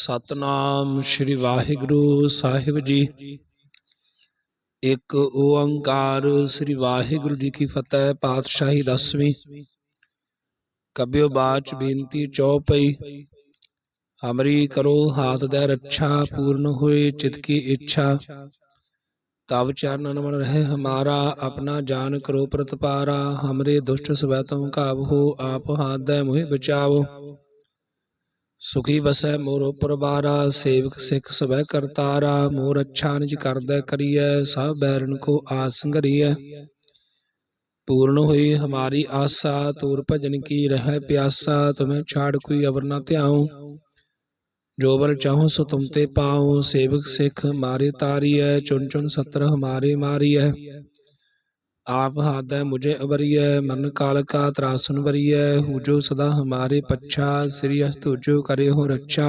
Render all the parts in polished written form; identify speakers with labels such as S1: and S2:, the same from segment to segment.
S1: ਸਤਨਾਮ ਸ਼੍ਰੀ ਵਾਹਿਗੁਰੂ ਸਾਹਿਬ ਜੀ। ਇੱਕ ਓੰਕਾਰ ਸ੍ਰੀ ਵਾਹਿਗੁਰੂ ਜੀ ਕੀ ਫਤਿਹ। ਪਾਤਸ਼ਾਹੀ ਦਸਵੀਂ। ਕਬਿਓ ਬਾਚ ਬੇਨਤੀ ਚੌਪਈ। ਹਮਰੀ ਕਰੋ ਹਾਥ ਦੈ ਰੱਛਾ, ਪੂਰਨ ਹੋਏ ਚਿਤ ਕੀ ਇੱਛਾ। ਤਬ ਚਰਨ ਮਨ ਰਹਿ ਹਮਾਰਾ, ਆਪਣਾ ਜਾਨ ਕਰੋ ਪ੍ਰਤਪਾਰਾ। ਹਮਰੇ ਦੁਸ਼ਟ ਸਵੈ ਤੁਮ ਕਾਬਹੋ, ਆਪ ਹਾਥ ਦੈ ਮੋਹਿ ਬਚਾਵੋ। ਸੁਖੀ ਵਸੈ ਮੋਰੋ ਪਰਵਾਰਾ, ਸੇਵਕ ਸਿੱਖ ਸਵੈ ਕਰਤਾਰਾ। ਮੋਰ ਅੱਛਾ ਨਿਜ ਕਰਦੈ ਕਰੀਐ, ਸਭ ਬੈਰਨ ਕੋ ਆਸ ਸੰਗਰੀਐ। ਪੂਰਨ ਹੋਈ ਹਮਾਰੀ ਆਸਾ, ਤੂਰ ਭਜਨ ਕੀ ਰਹਿ ਪਿਆਸਾ। ਤੁਮੈ ਛਾੜ ਕੋਈ ਅਵਰ ਨ ਧਿਆਉ, ਜੋ ਬਲ ਚਾਹੋ ਸੋ ਤੁਮ ਤੇ ਪਾਉ। ਸੇਵਕ ਸਿੱਖ ਮਾਰੇ ਤਾਰੀਐ, ਚੁਨ ਚੁਨ ਸਤਰ ਹਮਾਰੇ ਮਾਰੀਐ। आप हाथ है मुझे अबरिय, मन काल का त्रासन बरिय। हुजो सदा हमारे पच्छा, श्री तुझो करे हो रक्षा।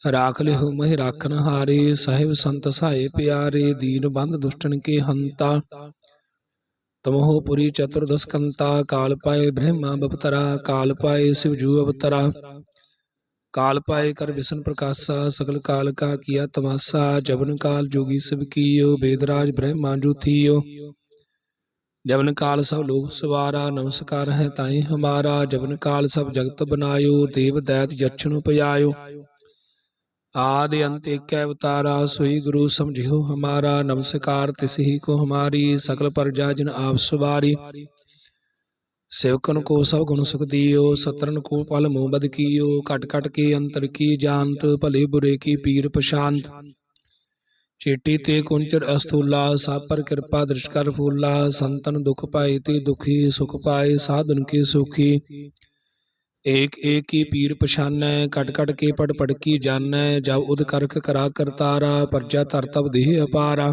S1: राख ले हो महि राखन हारे, साहिब संत सहाय प्यारे। दीन बंद दुष्टन के हंता, तमहो पुरी चतुर्दश कंता। काल पाए ब्रह्मा बपतरा, काल पाए शिवजू अवतरा। काल पाए कर विष्णु प्रकाशा, सकल काल का किया तमाशा। जबन काल जोगी सब कियो, वेदराज ब्रह्मा जो थियो। जबन काल सब लोग सवारा, नमस्कार है ताई हमारा। जबन काल सब जगत बनायो, देव दैत यक्षन उपयायो। आदि अंत एक अवतारा, सोई गुरु समझियो हमारा। नमस्कार तिसही को हमारी, सकल प्रजा जिन आप सवारी। सेवकन को सब गुण सुख दियो, सतरन को पल मोह बद कियो। कट कट के अंतर की जानत, भले बुरे की पीर प्रशांत। चेटी ते कुंचर अस्थूला, सब पर कृपा दृश कर फूला। संतन दुख पाए ते दुखी, सुख पाए साधन के सुखी। एक एक की पीर पछानै, कट कट के पट पट की जानै। जब उद करक करा करतारा, प्रजा तर तब देह अपारा।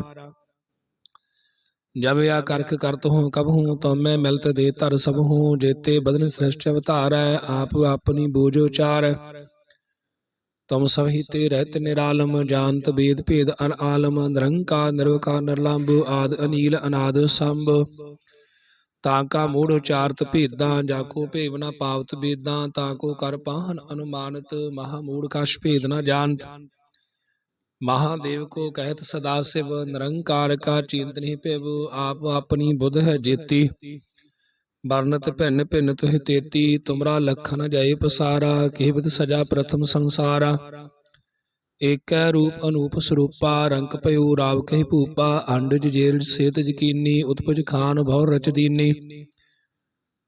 S1: जब या करक करत हूँ कब हूँ, तो मैं मिलत दे तर सब हूँ। जेते बदन श्रेष्ठ अवतार, आप अपनी बोझ उचार। तुम सब ही ते रहत निरालम, जानत वेद भेद अर आलम। निरंकार निर्विकार निर्लंब, आद अनील अनाद संभ। ताका मूढ़ उचारत भेदा, जाको भेव न पावत बेदा। ताको कर पाहन अनुमानत, महामूढ़ कछ भेद न जानत। महादेव को कहत सदा शिव, निरंकार का चिंत नहीं पिब। आप अपनी बुध है जेती, वर्णत भिन्न भिन्न तुहि तेती। तुमरा लखन जाए पसारा, केहबत सजा प्रथम संसारा। एक रूप अनूप स्वरूपा, रंक भयो राव कहि भूपा। अंडज जेल सेत यकीनी, उत्पज खान भौर रच दीनी।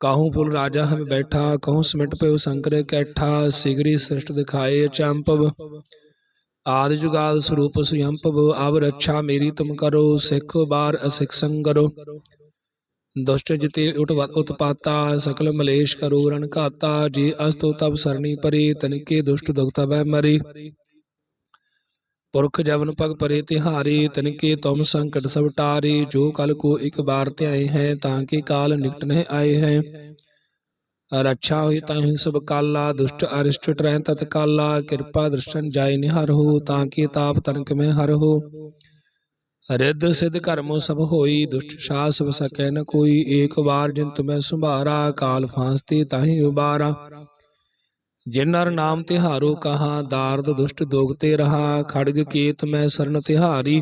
S1: कहूँ पुल राजा हम बैठा, कहूँ सिमट पयो शंकर कैठा। सिगरी सृष्ट दिखाए अचंपव, आदि जुगाद स्वरूप स्वयंपव। अब रक्षा मेरी तुम करो, सिख बार असिख संगरो। दुष्ट जिते उत्पाता, सकल मलेश करो रण घाता। जे अस्तो तब सरनी परे, तनिके दुष्ट दुख तब मरे। पुरख जवन पग परे तिहारे, तनिके तुम संकट सब टारे। जो कल को एक बार त्याए हैं, ताके काल निकट नहीं आए हैं। रक्षा हुई ताहि सब काला, दुष्ट अरिष्ट ट्रह तत्काला। कृपा दृष्टन जाय निहर हो, ताकि ताप तनक में हर हो। रिद्ध सिद्ध कर्मो सब होई, दुष्ट सास सब सकै न कोई। एक बार जिन तुम्हें सुभारा, काल फांसते ताहि उबारा। जिन नर नाम तिहारो कहा, दार्द दुष्ट दोगते रहा। खड़ग केत में सरन तिहारी,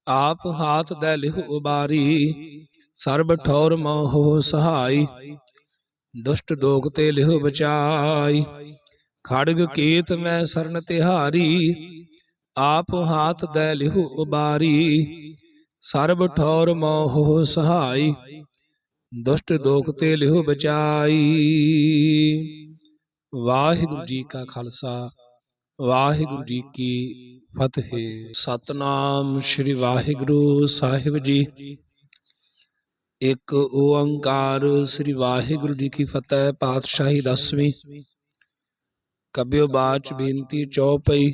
S1: आप हाथ दै लिहु उबारी। सर्ब ठौर मोह सहाई, दुष्ट दोगते लिहु बचाई। खड़ग केत में सरन तिहारी, आप हाथ दै लिहु उबारी। सर्ब ठौर मोह सहाई, दुष्ट दोगते लिहु बचाई। वाहिगुरु जी का खालसा, वाहिगुरु जी की फतेह। सतनाम श्री वाहिगुरु साहिब जी। एक ओंकार श्री वाहिगुरु जी की फतेह। पातशाही दसवीं। कबियो बाच बेनती चौपई।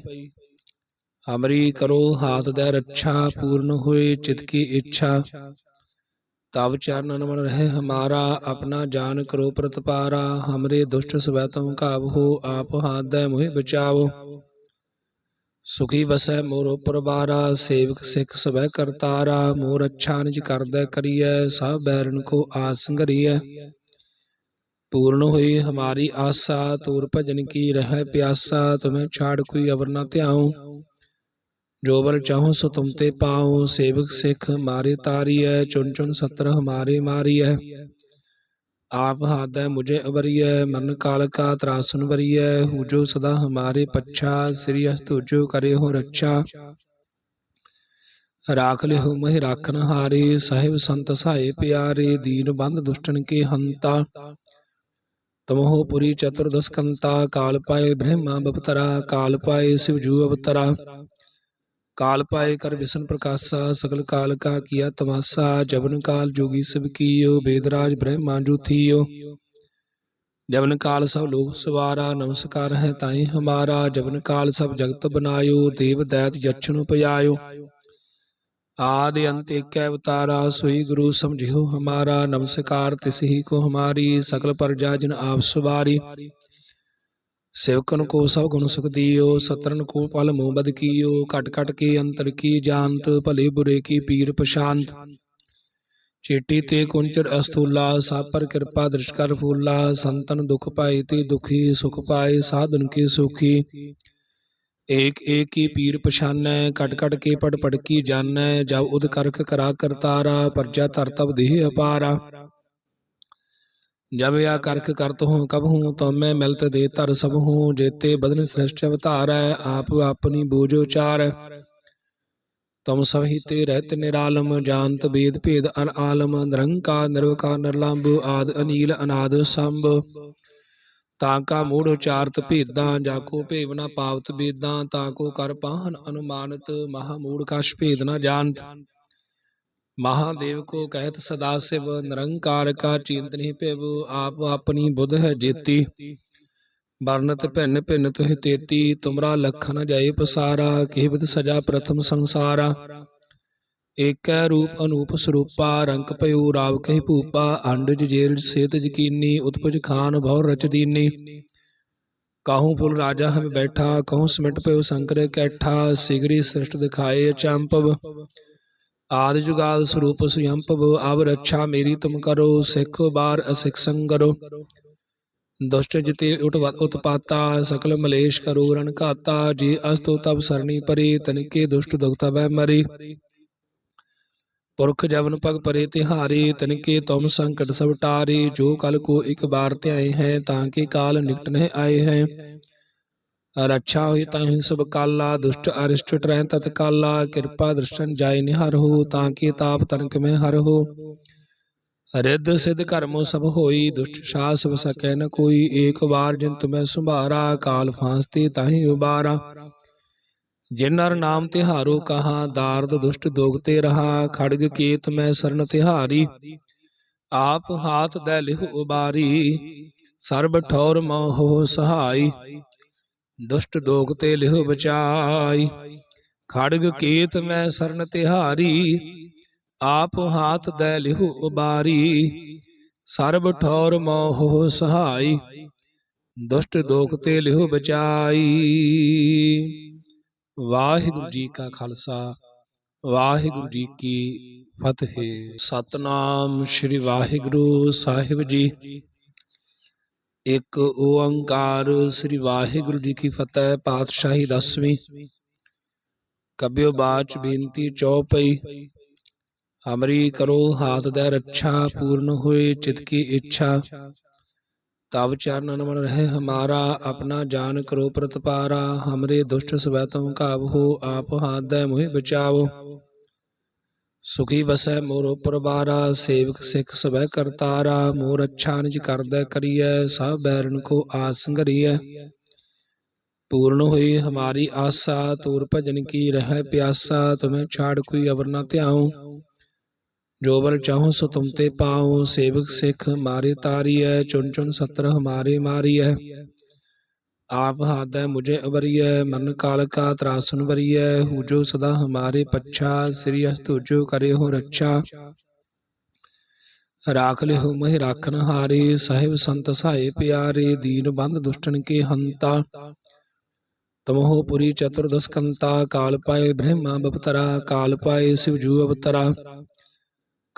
S1: हमरी करो हाथ दੈ रक्षा, पूर्ण होए चित की इच्छा। तब चरण मन रहे हमारा, अपना जान करो प्रतपारा। हमरे दुष्ट सवै तुम काबहु, आप हाथ दੈ मोहि बचावो। सुखी वसै मोरो परवारा, सेवक सिख सवै करतारा। मोर अच्छा निज करदै करिय, सब बैरन को आस संगरिय। पूर्ण हुई हमारी आशा, तोर भजन की रह प्यासा। तुम्हें छाड़ कोई अवर न ध्याऊं, जो बर चाहूं सो तुम ते पाऊं। सेवक सिख मारे तारिय, चुन चुन सत्र हमारे मारिय। आप हाथ मुझे अवरिय, मन काल का त्रासन वरिय। हुजो सदा हमारे पच्छा, श्री अस तुजो करे हो रक्षा। राख ले हो महि राखन हारे, साहिब संत साहे प्यारे। दीन बंद दुष्टन के हंता, तमहो पुरी चतुर्दश कंता। काल पाए ब्रह्मा बपतरा, काल पाए शिवजू अवतरा। काल पाए कर विष्णु प्रकाशा, सकल काल का किया तमाशा। जबन काल जोगी सब कियो, वेदराज ब्रह्मा जो थियो। जबन काल सब लोग सवारा, नमस्कार है ताई हमारा। जबन काल सब जगत बनायो, देव दैत यक्षन उपजायो। आदि अंत एक अवतारा, सोई गुरु समझियो हमारा। नमस्कार तिसही को हमारी, सकल प्रजा जिन आप सवारी। सेवकन को सब गुण सुख दियो, सतरन को पल मोह बद कियो। कट कट के अंतर की जानत, भले बुरे की पीर प्रशांत। चेटी ते कुंचर अस्थूला, सब पर कृपा दृष्ट कर फूला। संतन दुख पाए ते दुखी, सुख पाए साधन के सुखी। एक एक की पीर पछानै, कट कट के पड़ पड़ की जानै। जब उद करख करा करतारा, प्रजा तर तब देह अपारा। जब या करख करत हूँ कब हूँ, तो मैं मिलत दे तर सब हूँ। जेते बदन श्रेष्ठ अवतार, आप अपनी बोझो चार। तुम सब ही ते रहत निरालम, जानत वेद भेद अर आलम। निरंकार निर्विकार निर्लंब, आद अनील अनाद संभ। ताका मूढ़ उचारत भेदा, जाको भेव न पावत बेदा। ताको कर पाहन अनुमानत, महामूढ़ कछ भेद न जानत। महादेव को कहत सदा शिव, निरंकार का चिंत नहीं पिव। आप अपनी बुध है जेती, वर्णत भिन्न भिन्न तुह तेती। तुमरा लखन जाए पसारा, केहबद सजा प्रथम संसारा। एक रूप अनूप स्वरूपा, रंक पयो राव कही भूपा। अंडज जेल सेत यकीनी, उत्पज खान भौर रच दीनी। काहू पुल राजा हम बैठा, कहूँ सिमट पयो शंकर कैठा। सिगरी सृष्ट दिखाए अचंपव, आदि जुगाद स्वरूप सुयंपव। अब रक्षा मेरी तुम करो, सिख बार असिख संगरो। दुष्ट जिते उत्पाता, सकल मलेश करो रण घाता। जे अस्तो तब सरणी परे, तनिके दुष्ट दुख तब मरे। पुरख जवन पग परे तिहारे, तनिके तुम संकट सब टारे। जो कल को एक बार त्याए हैं, ताके काल निकट नहीं आए हैं। रक्षा हुई ताहि सब काला, दुष्ट अरिष्ट टरै तत्काला। कृपा दृष्टन जाय निहर हो, ताके ताप तनक में हर हो। रिद्ध सिद्ध कर्मो सब होई, दुष्ट सास सब सकै न कोई। एक बार जिन तुम्हें सुभारा, काल फांसते ताहि उबारा। जिन नर नाम तिहारो कहा, दार्द दुष्ट दोगते रहा। खड़ग केत में शरण तिहारी, आप हाथ दै लिहु उबारी। सर्ब ठौर मोह सहाय, दुष्ट दोगते लिहु बचाई। खड़ग केत में शरण तिहारी, आप हाथ दै लिहु उबारी। सर्ब ठौर मोह सहाय, दुष्ट दोगते लिहु बचाई। वाहिगुरु जी का खालसा, वाहिगुरु जी की फतेह। सतनाम श्री वाहिगुरु साहिब जी। एक ओंकार श्री वाहिगुरु जी की फतेह। पातशाही 10वीं। कब्यो बाच बेनती चौपई, हमरी करो हाथ दे रक्षा। पूर्ण हुए चित की इच्छा, तब चरणन मन रहे हमारा। अपना जान करो प्रतपारा, हमरे दुष्ट स्वै तुम काबू। आप हाथ दे मुहि बचाओ, सुखी बसै मोरो परबारा। सेवक सिख स्वै करतारा, मोर अच्छा निज कर दे करिय। सब बैरन को आस संगरिय, पूर्ण हुई हमारी आशा। तोर भजन की रह प्यासा, तुम्हें छाड़ कोई अवर न ध्याऊं। जो बर चाहूं सो तुम ते पाऊं। सेवक सिख मारे तारिय, चुन चुन सत्र हमारे मारिय। आप हाथ मुझे अवरिय, मन काल का त्रासन वरिय। हुजो सदा हमारे पच्छा, श्री अस तुजो करे हो रक्षा। राख ले हो महि राखन हारे, साहिब संत साहे प्यारे। दीन बंद दुष्टन के हंता, तमहो पुरी चतुर्दश कंता। काल पाए ब्रह्मा बपतरा, काल पाए शिवजू अवतरा।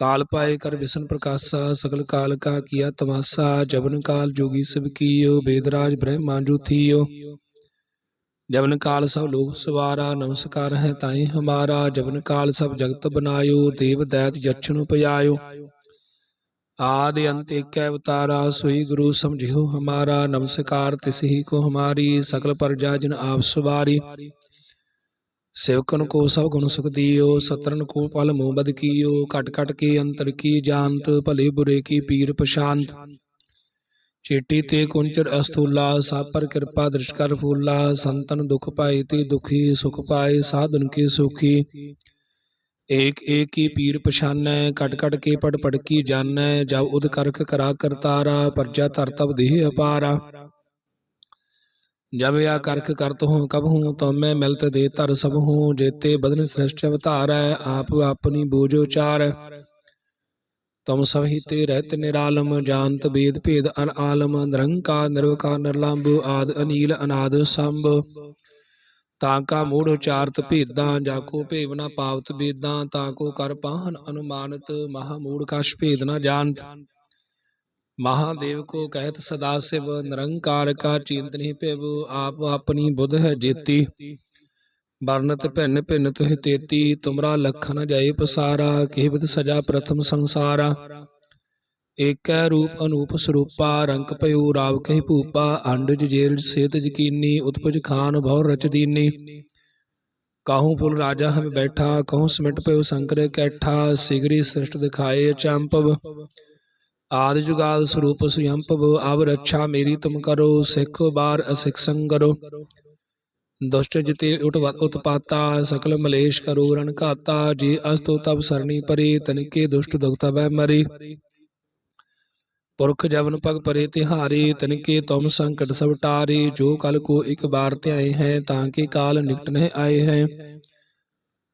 S1: काल पाए कर विष्णु प्रकाशा सकल काल का किया तमाशा जबन काल जोगी सब कियो वेदराज ब्रह्मा जो थियो जबन काल सब लोग सवारा नमस्कार है ताई हमारा जबन काल सब जगत बनायो देव दैत यक्षन उपजायो आदि अंत एक अवतारा सोई गुरु समझियो हमारा नमस्कार तिस ही को हमारी सकल प्रजा जिन आप सवारी सेवकन को सब गुण सुख दियो सतरन को पल मोह बद कियो कट कट के अंतर की जानत भले बुरे की पीर प्रशांत चेटी ते कुंचर अस्थूला सा पर कृपा दृश कर फूला संतन दुख पाए ते दुखी सुख पाए साधन के सुखी एक एक की पीर पछानै कट कट के पड़ पड़ की जानै जब उद करख करा करतारा प्रजा तर तब देह अपारा जब या करख करत हूँ कब हूँ तो मैं मिलत दे तर सब हूँ जेते बदन श्रेष्ठ अवतार आप अपनी बोझो चार तुम सब ही ते रहत निरालम जानत वेद भेद अर आलम निरंकार निर्विकार निर्लंब आद अनील अनाद संभ ताका मूढ़ उचारत भेदा जाको भेव न पावत वेदा ताको कर पाहन अनुमानत महामूढ़ कछ भेद न जानत महादेव को कहत सदा शिव निरंकार का चिंत नहीं पेव आप अपनी बुध है जेती वर्णत भिन्न भिन्न तुह तेती तुमरा लखन जाए पसारा केवद सजा प्रथम संसारा एक रूप अनूप स्वरूपा रंक पयो राव कही भूपा अंडज जेल सेत यकीनी उत्पज खान भौर रच दीनी कहूँ पुल राजा हम बैठा कहूँ सिमट पयो शंकर कैठा सिगरी सृष्ट दिखाए अचंपव आदि जुगाद स्वरूप स्वयंपव अब रक्षा मेरी तुम करो सिख बार असिख संगरो दुष्ट जिते उत्पाता सकल मलेश करो रण घाता जे अस्तो तब सरणी परे तनिके दुष्ट दुख तब मरे पुरख जवन पग परे तिहारे तनिके तुम संकट सब टारे जो कल को एक बार त्याए हैं ताके काल निकट नहीं आए हैं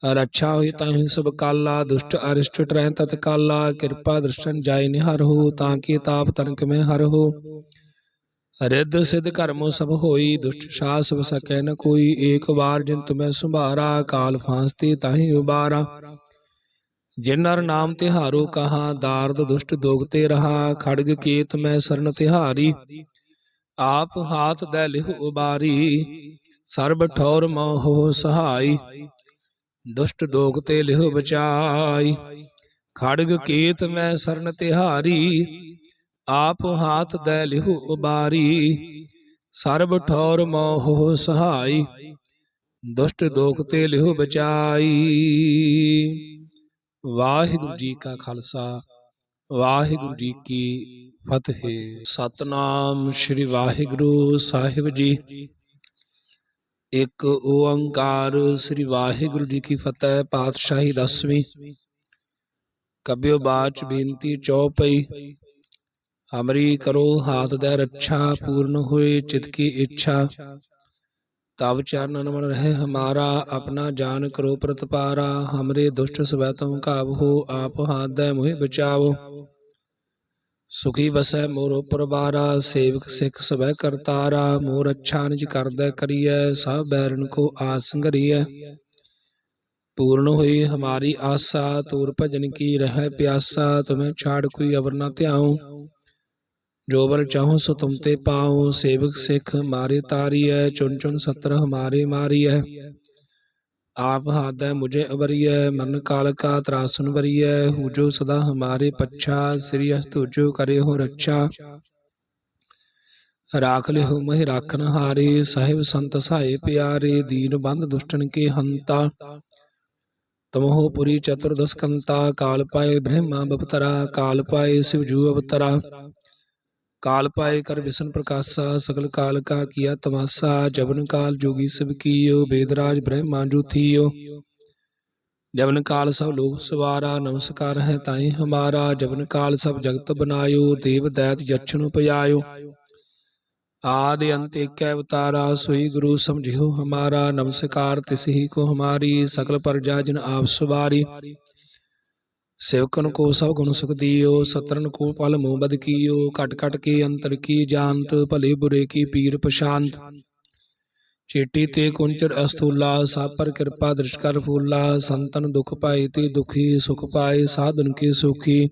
S1: रक्षा हुई ताहि सब काला दुष्ट अरिष्ट ट्रह तत्काला कृपा दृष्टन जाय निहर हो ताकि ताप तनक में हर हो रिद्ध सिद्ध कर्मो सब होई दुष्ट सास सब सकै न कोई एक बार जिन तुम्हें सुभारा काल फांसते ताहि उबारा जिन नर नाम तिहारो कहा दार्द दुष्ट दोगते रहा खड़ग केत में शरण तिहारी आप हाथ दै लिह उबारी सर्ब ठौर मोह सहाय दुष्ट दोगते लिह बचाई खड़ग केत में शरण तिहारी आप हाथ दै लिहु उबारी सर्ब ठौर मोह सहाय दुष्ट दोगते लिहु बचाई। वाहिगुरु जी का खालसा वाहिगुरु जी की फतेह। सतनाम श्री वाहिगुरु साहिब जी। एक ओंकार श्री वाहिगुरु जी की फतेह। पातशाही 10वीं। कब्यो बाच बेनती चौपई। हमरी करो हाथ दे रक्षा पूर्ण हुए चित की इच्छा। तब चरणन मन रहे हमारा अपना जान करो प्रतपारा। हमरे दुष्ट स्वै तुम काबू आप हाथ दे मुहि बचाओ। सुखी बसै मोर परबारा सेवक सिख सबै करतारा। मोर अच्छा निज कर दे करिय सब बैरन को आस घरिय। पूर्ण हुई हमारी आशा तोर भजन की रह प्यासा। तुम्हें छाड़ कोई अवर न ध्याऊं जो बर चाहो सो तुम ते पाओ। सेवक सिख मारे तारिय चुन चुन सत्र हमारे मारिय। आप हाथ मुझे अवरिय मन काल का त्रासन वरिय। हुजो सदा हमारे पच्छा श्री तुझो करे हो रक्षा। राख ले हो महि राखन हारे साहिब संत साहे प्यारे। दीन बंद दुष्टन के हंता तुम हो पुरी चतुर्दश कंता। काल पाए ब्रह्मा बपतरा काल पाए शिवजू अवतरा। काल पाए कर विष्णु प्रकाशा सकल काल का किया तमाशा। जबन काल जोगी सब कियो वेदराज ब्रह्मा जो थियो। जबन काल सब लोग सवारा नमस्कार है ताई हमारा। जबन काल सब जगत बनायो देव दैत यक्षन उपजायो। आदि अंत एक अवतारा सोई गुरु समझियो हमारा। नमस्कार तिस ही को हमारी सकल प्रजा जिन आप सवारी। सेवकन को सब गुण सुख दियो सतरन को पल मोह बद कियो। कट कट के अंतर की जानत भले बुरे की पीर प्रशांत। ਚੇਟੀ ਤੇ ਕੁੰਚਰ ਅਸਥੂਲਾ ਸਭ ਪਰ ਕਿਰਪਾ ਦ੍ਰਿਸ਼ ਕਰ ਫੂਲਾ ਸੰਤਨ ਦੁਖ ਪਾਏ ਤੇ ਦੁਖੀ ਸੁਖ ਪਾਏ ਸਾਧਨ ਕੇ ਸੁਖੀ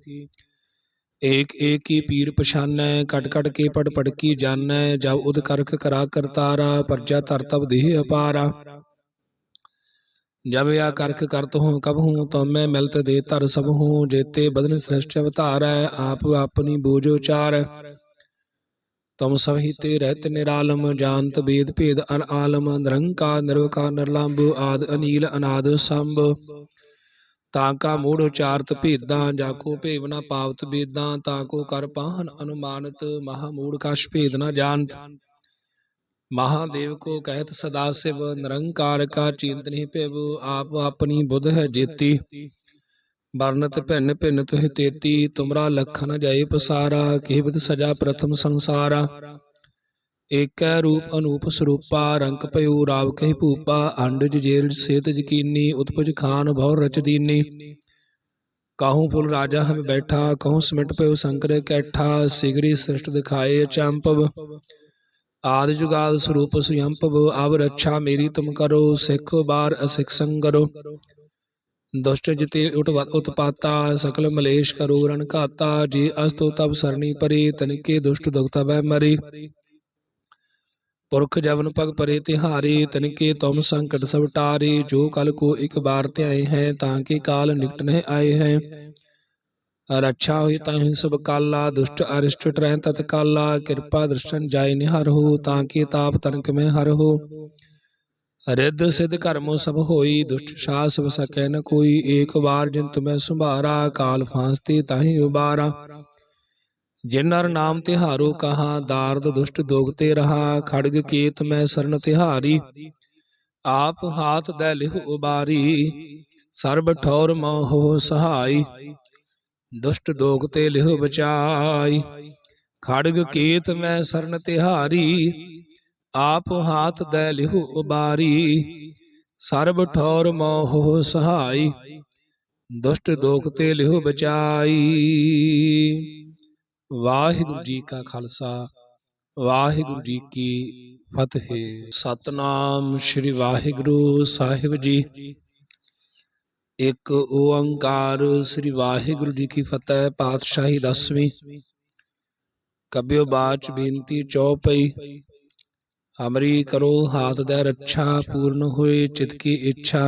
S1: ਏਕ ਏਕ ਕੀ ਪੀਰ ਪਛਾਨੈ ਕਟ ਕਟ ਕੇ ਪੜ ਪੜ ਕੀ ਜਾਣੈ ਜਬ ਉਦ ਕਰਖ ਕਰਾ ਕਰਤਾਰਾ ਪਰਜਾ ਧਰ ਤਬ ਦੇਹ ਅਪਾਰਾ ਜਬ ਆ ਕਰਖ ਕਰਤ ਹੂੰ ਕਬ ਹੂੰ ਤਉ ਮਿਲਤ ਦੇ ਧਰ ਸਭ ਹੂੰ ਜੇਤੇ ਬਦਨ ਸ੍ਰਿਸ਼ਟ ਅਵਤਾਰੈ ਆਪ ਆਪਣੀ ਬੂਝ ਉਚਾਰੈ ਤੁਮ ਸਭ ਹੀ ਤੇ ਰਹਿਤ ਨਿਰਾਲਮ ਜਾਨਤ ਵੇਦ ਭੇਦ ਅਰ ਆਲਮ ਨਿਰੰਕਾਰ ਨਿਰਵਕਾਰ ਨਿਰਲੰਭ ਆਦ ਅਨੀਲ ਅਨਾਦ ਸੰਭ ਤਾਂ ਕਾ ਮੂੜ ਉਚਾਰਤ ਭੇਦਾਂ ਜਾਕੋ ਭੇਵ ਨਾ ਪਾਵਤ ਵੇਦਾਂ ਤਾਂ ਕੋ ਕਰ ਪਾਹਨ ਅਨੁਮਾਨਤ ਮਹਾ ਮੂੜ ਕਛ ਭੇਦ ਨਾ ਜਾਣਤ महादेव को कहत सदा शिव निरंकार का चिंत नहीं पिव आप अपनी बुध है जेती बरनत भिन्न भिन्न तुह तेती तुमरा लखन जाए पसारा केवत सजा प्रथम संसारा एक रूप अनूप स्वरूपा रंक पयो राव कही भूपा अंडज जेल सेत यकीनी उत्पज खान भौर रच दीनी कहूँ फुल राजा हम बैठा कहूँ सिमट पयो शंकर कैठा सिगरी सृष्ट दिखाए अचंपव आदि जुगाद स्वरूप सुयंपव अब रक्षा मेरी तुम करो सिख बार असिख संगरो दुष्ट जिते उत्पाता सकल मलेश करो रण घाता जे अस्तो तब सरणी परे तनिके दुष्ट दुख तब मरे पुरख जवन पग परे तिहारे तनिके तुम संकट सब टारे जो कल को एक बार त्याए हैं ताकि काल निकट नहीं आए हैं रक्षा हुई ताहि सब काला दुष्ट अरिष्ट ट्रह तत्काला कृपा दर्शन जाय निहर हो ताकि ताप तनक में हर हो रिद्ध सिद्ध कर्मो सब होई दुष्ट सास सकै न कोई एक बार जिन तुम्हें सुभारा काल फांसते ताहि उबारा जिन नर नाम तिहारो कहा दार्द दुष्ट दोगते रहा खड़ग केत में शरण तिहारी आप हाथ दै लिह उबारी सर्ब ठौर मोह सहाय दुष्ट दोगते लिह बचाई खड़ग केत मैं शरण तिहारी आप हाथ दै लिह उबारी सर्ब ठौर मोह सहाय दुष्ट दोगते लिह बचाई। वाहिगुरु जी का खालसा वाहिगुरु जी की फतेह। सतनाम श्री वाहिगुरु साहिब जी। एक ओंकार श्री वाहिगुरु जी की फतेह। पातशाही 10वीं। कब्यो बाच बेनती चौपई। हमरी करो हाथ दे रक्षा पूर्ण हुए चित की इच्छा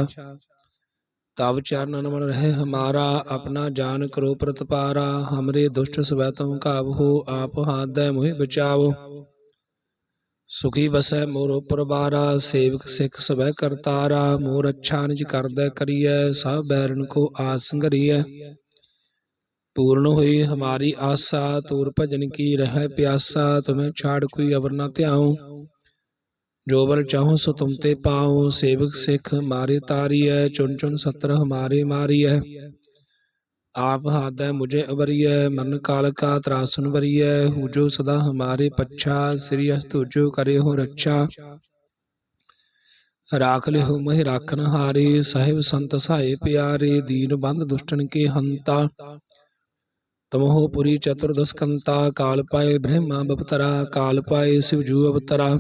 S1: तब चरणन मन रहे हमारा अपना जान करो प्रतपारा हमरे दुष्ट स्वै तुम काबू आप हाथ दे मुहि बचाओ सुखी बसै मोर परबारा सेवक सिख सबै करतारा मोर अच्छा निज कर दै करिय सब बैरन को आस घरिय पूर्ण हुई हमारी आशा तोर भजन की रह प्यासा तुम्हें छाड़ कोई अवर न त्याऊं जो बल चाहो सो तुम ते पाओ सेवक सिख मारे तारी है चुन चुन सत्र हमारे मारी है आप हाथ है मुझे अवरिय मन काल का त्रासन वरिय हुजो सदा हमारे पच्छा श्री तुझो करे हो रक्षा राख ले हो महि राखन हारे साहिब संत सहाय प्यारे दीन बंद दुष्टन के हंता तुम हो पुरी चतुर्दश कंता काल पाए ब्रह्मा बपतरा काल पाए शिवजू अवतरा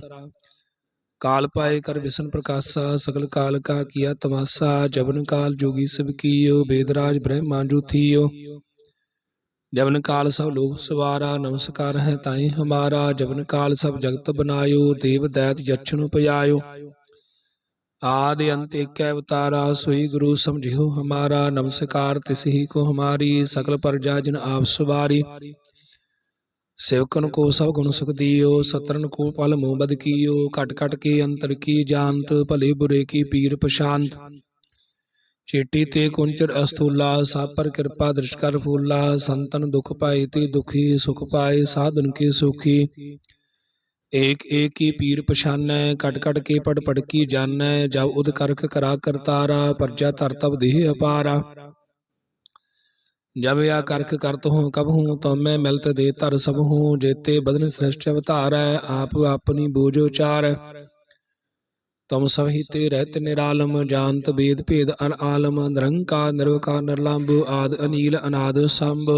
S1: काल पाए कर विष्णु प्रकाशा सकल काल का किया तमाशा जबन काल जोगी सब कियो वेदराज ब्रह्मा जो थियो जबन काल सब लोग सवारा नमस्कार है ताई हमारा जबन काल सब जगत बनायो देव दैत यक्षन उपयायो आदि अंत एक अवतारा सोई गुरु समझियो हमारा नमस्कार तिस ही को हमारी सकल प्रजा जिन आप सवारी सेवकन को सब गुण सुख दियो सतरन को पल मुँह बद कियो कट कट के अंतर की जानत भले बुरे की पीर प्रशांत चेटी ते कुंचर अस्थूला सब पर कृपा दृश कर फूला संतन दुख पाए ते दुखी सुख पाए साधन के सुखी एक एक की पीर पछानੈ कट कट के पड़ पड़ की जानੈ जब उद करख करा करतारा परजा धर तब देह अपारा जब या करख करत हूँ कब हूँ तो मैं मिलत दे धर सब हूँ जेते बदन सृष्ट अवतारै आप अपनी बूझ उचारै तुम सब ही ते रहत निरालम जानत वेद भेद अर आलम निरंकार निर्वकार निर्लंभ आद अनील अनाद संभ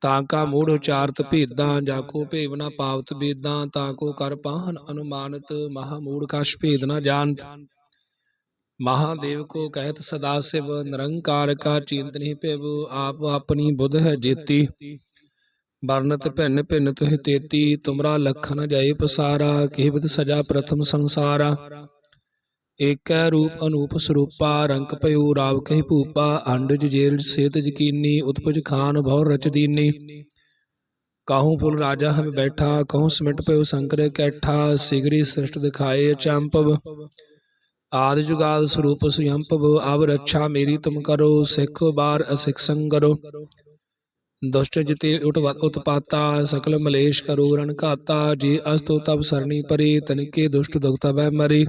S1: ਤਾਕਾ ਮੂੜ ਉਚਾਰਤ ਭੇਦਾਂ, ਜਾਕੋ ਭੇਵ ਨਾ ਪਾਵਤ ਬੇਦਾਂ, ਤਾਕੋ ਕਰ ਪਾਹਨ ਅਨੁਮਾਨਤ, ਮਹਾ ਮੂੜ ਕਛ ਭੇਦ ਨਾ ਜਾਣਤ। महादेव को कहत सदा शिव, निरंकार का चिंत नहीं पेव, आप अपनी बुध है जेती। वर्णत भिन्न भिन्न तुह तेती, तुमरा लखन जाए पसारा, केवत सजा प्रथम संसारा। एक रूप अनूप स्वरूपा, रंक पयो राव कही भूपा, अंडज जेल सेत यकीनी, उत्पज खान भौर रच दीनी। कहूँ फुल राजा हम बैठा, कहूँ सिमट पयो शंकर कैठा, सिगरी सृष्ट दिखाए चंपव, आदि जुगाद स्वरूप स्वयंपव। अब रक्षा मेरी तुम करो, सिख बार असिख संगरो। दुष्ट जिते उत्पाता, सकल मलेश करो रण घाता, जे अस्तो तब सरनी परे, तनिके दुष्ट दुख तबै मरे।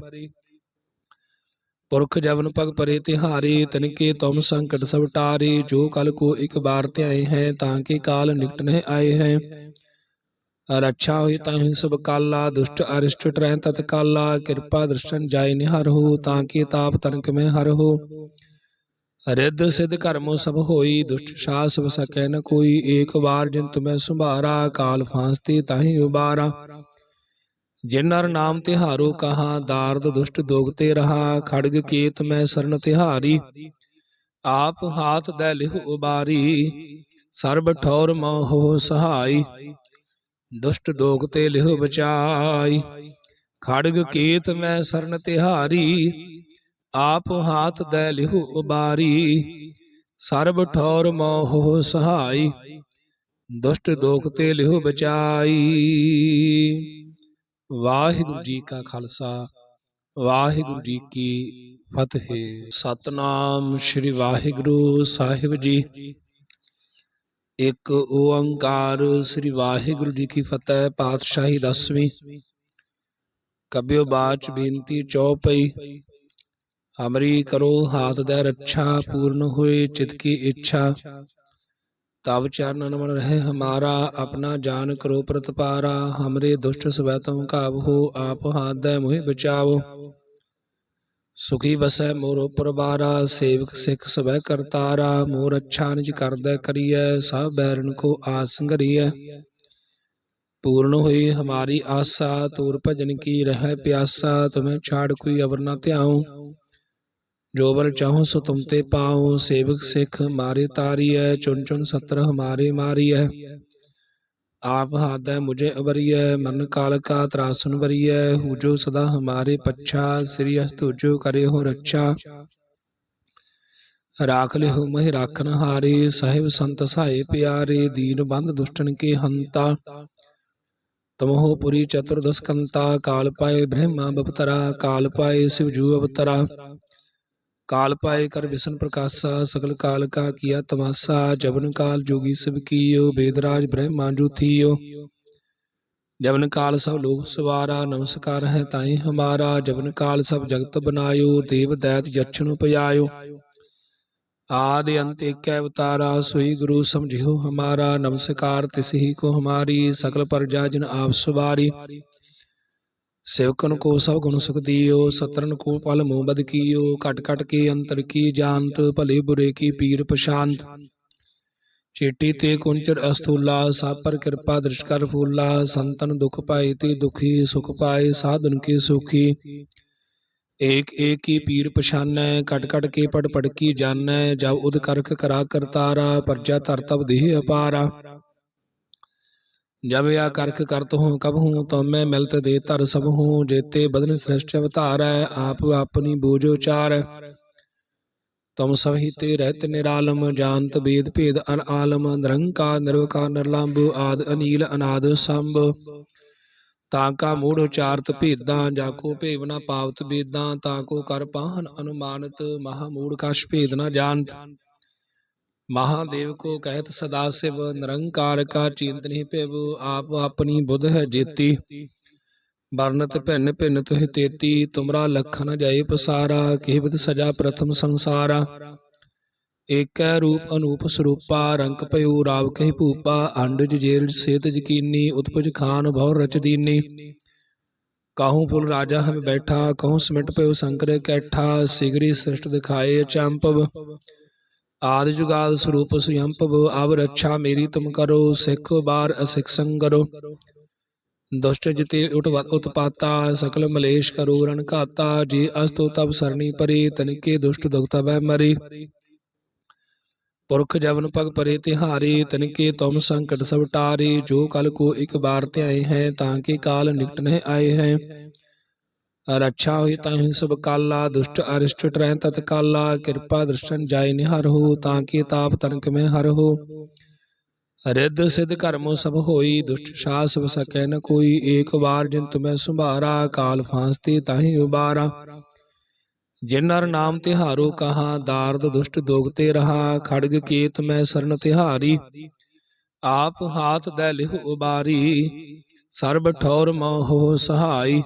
S1: पुरख जवन पग परे तिहारे, तनिके तुम संकट सब टारे, जो कल को एक बार त्याए हैं, ताके काल निकट नहीं आए हैं। रक्षा हुई ताहि सब काला, दुष्ट अरिष्ट ट्रह तत्काला, कृपा दर्शन जाय निहर हो, ताकि ताप तनक में हर हो। रिद्ध सिद्ध कर्मो सब होई, दुष्ट सास सकै न कोई, एक बार जिन तुम्हें सुभारा, काल फांसते ताहि उबारा। जिन नर नाम तिहारो कहा, दार्द दुष्ट दोगते रहा, खड़ग केत में शरण तिहारी, आप हाथ दै लिहु उबारी, सर्ब ठौर मोह सहाई, दुष्ट दोगते लिहु बचाई। खड़ग केत में शरण तिहारी, आप हाथ दै लिहु उबारी, सर्ब ठौर मोह सहाई, दुष्ट दोगते लिहु बचाई। वाहिगुरु जी का खालसा, वाहिगुरु जी की फतेह। सतनाम श्री वाहिगुरु साहिब जी। एक ओंकार श्री वाहिगुरु जी की फतेह। पातशाही 10वीं। कबियो बाच बेनती चौपई, हमरी करो हाथ दे रक्षा, पूर्ण हुए चित की इच्छा, तब चरणन मन रहे हमारा, अपना जान करो प्रतपारा। हमरे दुष्ट स्वै तुम काबू, आप हाथ दे मुहि बचाओ, सुखी बसै मोर परबारा, सेवक सिख सबै करतारा, मोर अच्छा निज करदै करियै, सब बैरन को आस संघरियै। पूर्ण हुई हमारी आशा, तोर भजन की रह प्यासा, तुम्हें छाड़ कोई अवर न ध्याऊं, जो बल चाहूं सो तुम ते पाऊं। सेवक सिख मारे तारियै, चुन चुन सत्र हमारे मारियै, आप हाथ मुझे अवरिय, मन काल का त्रासन वरिय, हुजो सदा हमारे पच्छा, श्री तुझो करे हो रक्षा। राख ले हो महि राखन हारे, साहिब संत सहाय प्यारे, दीन बंध दुष्टन के हंता, तुम हो पुरी चतुर्दश कंता। काल पाए ब्रह्मा बपतरा, काल पाए शिव जू अवतरा, काल पाए कर विष्णु प्रकाशा, सकल काल का किया तमाशा। जबन काल जोगी सब कियो, वेदराज ब्रह्मा जो थियो, जबन काल सब लोग सवारा, नमस्कार है ताई हमारा। जबन काल सब जगत बनायो, देव दैत यक्षन उपयायो, आदि अंत एक अवतारा, सोई गुरु समझियो हमारा। नमस्कार तिसही को हमारी, सकल प्रजा जिन आप सवारी, सेवकन को सब गुण सुख दियो, सतरन को पल मुँह बद कियो। कट कट के अंतर की जानत, भले बुरे की पीर प्रशांत। चेटी ते कुंचर अस्थूला, सब पर कृपा दृश कर फूला। संतन दुख पाए ते दुखी, सुख पाए साधन के सुखी। एक एक की पीर पछानै, कट कट के पट पट की जानै। जब उद करख करा करतारा, प्रजा तर तब देह अपारा। जब या करख करत हूँ कब हूँ, तो मैं मिलत दे तर सब हूँ। जेते बदन श्रेष्ठ अवतार, आप अपनी बूझ उचार। तुम सब ही ते रहत निरालम, जानत वेद भेद अर आलम। निरंकार निर्विकार निर्लंब, आद अनील अनाद संभ। ताका मूढ़ उचारत भेदां, जाको भेव न पावत बेदां। ताको कर पाहन अनुमानत, महामूढ़ कछ भेद न जानत। महादेव को कहत सदा शिव, निरंकार का चिंत नहीं पेव, आप अपनी बुध है जेती। वर्णत भिन्न भिन्न तुह तेती, तुमरा लखन जाए पसारा, केवत सजा प्रथम संसारा। एक रूप अनूप स्वरूपा, रंक पयो राव कही भूपा, अंडज जेल सेत यकीनी, उत्पज खान भौर रच दीनी। कहूँ फुल राजा हम बैठा, कहूँ सिमट पयो शंकर कैठा, सिगरी सृष्ट दिखाए चंपव, आदि जुगाद स्वरूप स्वयंभव अब रक्षा मेरी तुम करो। सिख बार असिख संगरो। दुष्ट जिते उत्पाता सकल मलेश करो रण घाता। जे अस्तो तब सरनी परे तनिके दुष्ट दुख तबै मरे। पुरख जवन पग परे तिहारे तनिके तुम संकट सब टारे। जो कल को एक बार त्याए हैं ताके काल निकट नहीं आए हैं। रक्षा हुई ताहि सब काला दुष्ट अरिष्ट ट्रह तत्काला। कृपा दर्शन जाय निहर हो ताके ताप तनक में हर हो। रिद्ध सिद्ध कर्मो सब होई दुष्ट सास सकै न कोई। एक बार जिन तुम्हें सुभारा काल फांसते ताहि उबारा। जिन नर नाम तिहारो कहा दार्द दुष्ट दोगते रहा। खड़ग केत में सरन तिहारी आप हाथ दै लिहु उबारी। सर्ब ठौर मोह सहाय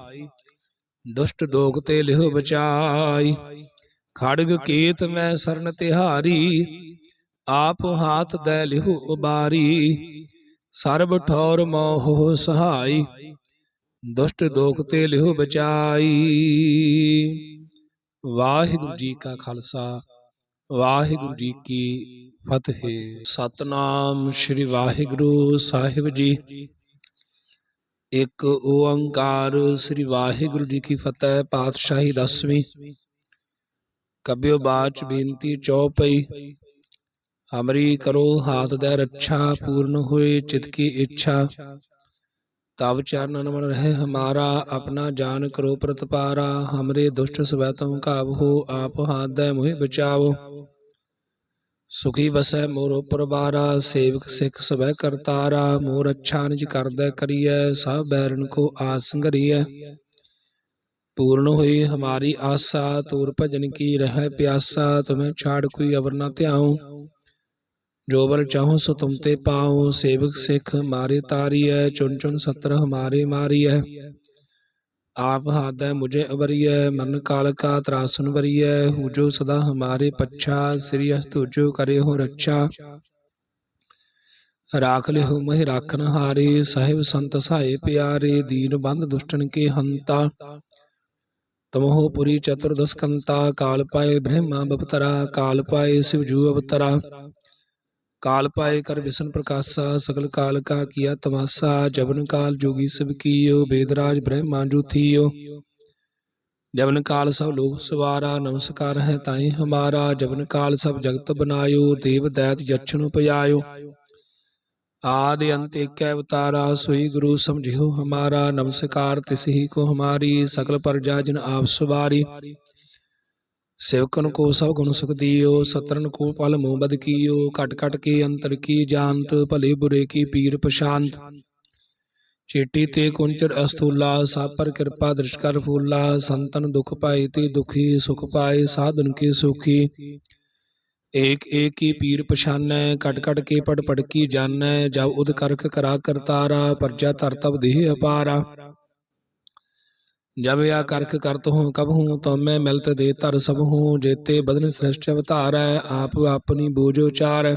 S1: दुष्ट दोगते लिहु बचाई। खड़ग केत में सरन तिहारी आप हाथ दै लिहु उबारी। सर्ब ठौर मोह सहाय दुष्ट दोगते लिहु बचाई। वाहिगुरु जी का खालसा वाहिगुरु जी की फतेह। सतनाम श्री वाहिगुरु साहिब जी। एक ओंकार श्री वाहिगुरु जी की फतेह। पातशाही 10वीं। कब्यो बाच बेनती चौपई। हमरी करो हाथ दै रक्षा पूर्ण हुए चित की इच्छा। तब चरणन मन रहे हमारा अपना जान करो प्रतपारा। हमरे दुष्ट स्वै तुम काबू आप हाथ दै मुहि बचाओ। सुखी बसै मोर परबारा सेवक सिख सबै करतारा। मोर अच्छा निज करदै करियै सब बैरन को आस संगरियै। पूर्ण हुई हमारी आशा तोर भजन की रह प्यासा। तुम्हें छाड़ कोई अवर न ध्याऊं जो बर चाहूं सो तुम ते पाऊं। सेवक सिख मारे तारियै चुन चुन सत्र हमारे मारियै। आप हाथ मुझे अवरिय मन काल का त्रासन वरिय। हुजो सदा हमारे पच्छा श्री तुझो करे हो रक्षा। राख ले हो महि राखन हारे साहिब संत सहाय प्यारे। दीन बंद दुष्टन के हंता तमहो पुरी चतुर्दश कंता। काल पाए ब्रह्मा बपतरा काल पाए शिवजू अवतरा। काल पाए कर विष्णु प्रकाशा सकल काल का किया तमाशा। जबन काल जोगी सब कियो वेदराज ब्रह्मा जो थियो। जबन काल सब लोग सवारा नमस्कार है ताई हमारा। जबन काल सब जगत बनायो देव दैत यक्षनु पयायो। आदि अंत एक अवतारा सोई गुरु समझियो हमारा। नमस्कार तिस ही को हमारी सकल प्रजा जिन आप सवारी। सेवकन को सब गुण सुख दियो सतरन को पल मुँह बद कियो। कट कट के अंतर की जानत भले बुरे की पीर प्रशांत। चेटी ते कुंचर अस्थूला सब पर कृपा दृष्ट कर फूला। संतन दुख पाए ते दुखी सुख पाए साधन के सुखी। एक एक की पीर पछानै कट कट के पड़ की जानै। जब उद करख करा करतारा प्रजा तर तब देह अपारा। जब या करख करत हूँ कब हूँ तो मैं मिलत दे तर सब हूँ। जेते बदन श्रेष्ठ अवतार आप अपनी बोझो चार।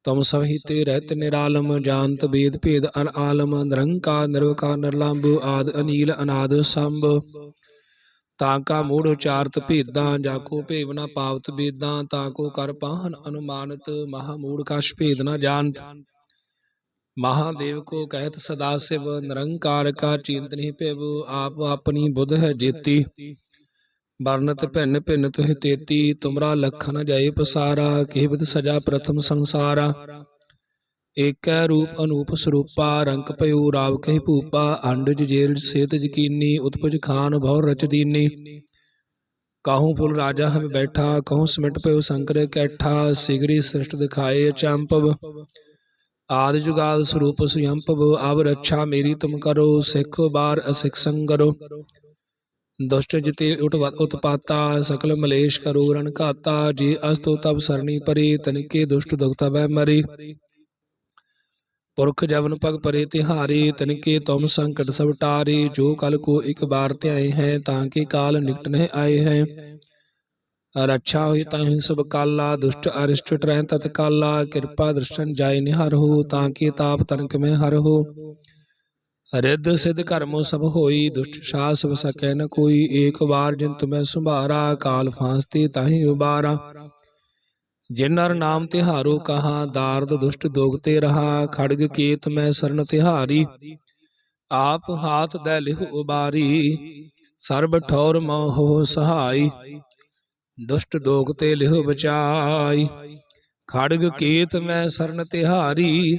S1: तुम सब ही ते रहत निरालम जानत वेद भेद अन आलम। निरंकार निर्विकार निर्लंब आद अनील अनाद संभ। ताका मूढ़ उचारत भेदा जाको भेव न पावत वेदा। ताको कर पाहन अनुमानत महामूढ़ कछ भेद न जानत। महादेव को कहत सदा शिव निरंकार का चिंत नहीं पेव। आप अपनी बुध है जेती वर्णत भिन्न भिन्न तुह तेती। तुमरा लखन जय पसारा केवद सजा प्रथम संसारा। एक रूप अनूप स्वरूपा रंक पयो राव कही भूपा। अंडज जेल सेत यकीनी उत्पज खान भौर रच दीनी। कहूँ पुल राजा हम बैठा कहूँ सिमट पयो शंकर कैठा। सिगरी सृष्ट दिखाए अचंपव आदि जुगाद स्वरूप स्वयंभव। अब रक्षा मेरी तुम करो सिख बार असिख संगरो। दुष्ट जिते उत्पाता सकल मलेश करो रण घाता। जे अस्तो तब सरनी परे तनिके दुष्ट दुख तबै मरे। पुरख जवन पग परे तिहारे तनिके तुम संकट सब टारे। जो कल को एक बार त्याए हैं ताके काल निकट नहीं आए हैं। रक्षा हुई ताहि सब काला दुष्ट अरिष्ट ट्रह तत्काला। कृपा दर्शन जाय निहर हो ताके ताप तनक में हर हो। रिद्ध सिद्ध कर्मो सब होई दुष्ट सास सकै न कोई। एक बार जिन तुम्हें सुभारा काल फांसते ताहि उबारा। ਜਿਨ ਨਰ ਨਾਮ ਤਿਹਾਰੋ ਕਹਾ, ਦਾਰਦ ਦੁਸ਼ਟ ਦੋਗਤੇ ਰਹਾ। ਖੜਗ ਕੇਤ ਮੈਂ ਸਰਨ ਤਿਹਾਰੀ, ਆਪ ਹਾਥ ਦੈ ਲਿਹੁ ਉਬਾਰੀ। ਸਰਬ ਠੌਰ ਮੋਹ ਸਹਾਈ, ਦੁਸ਼ਟ ਦੋਗਤੇ ਲਿਹੁ ਬਚਾਈ। ਖੜਗ ਕੇਤ ਮੈਂ ਸਰਨ ਤਿਹਾਰੀ,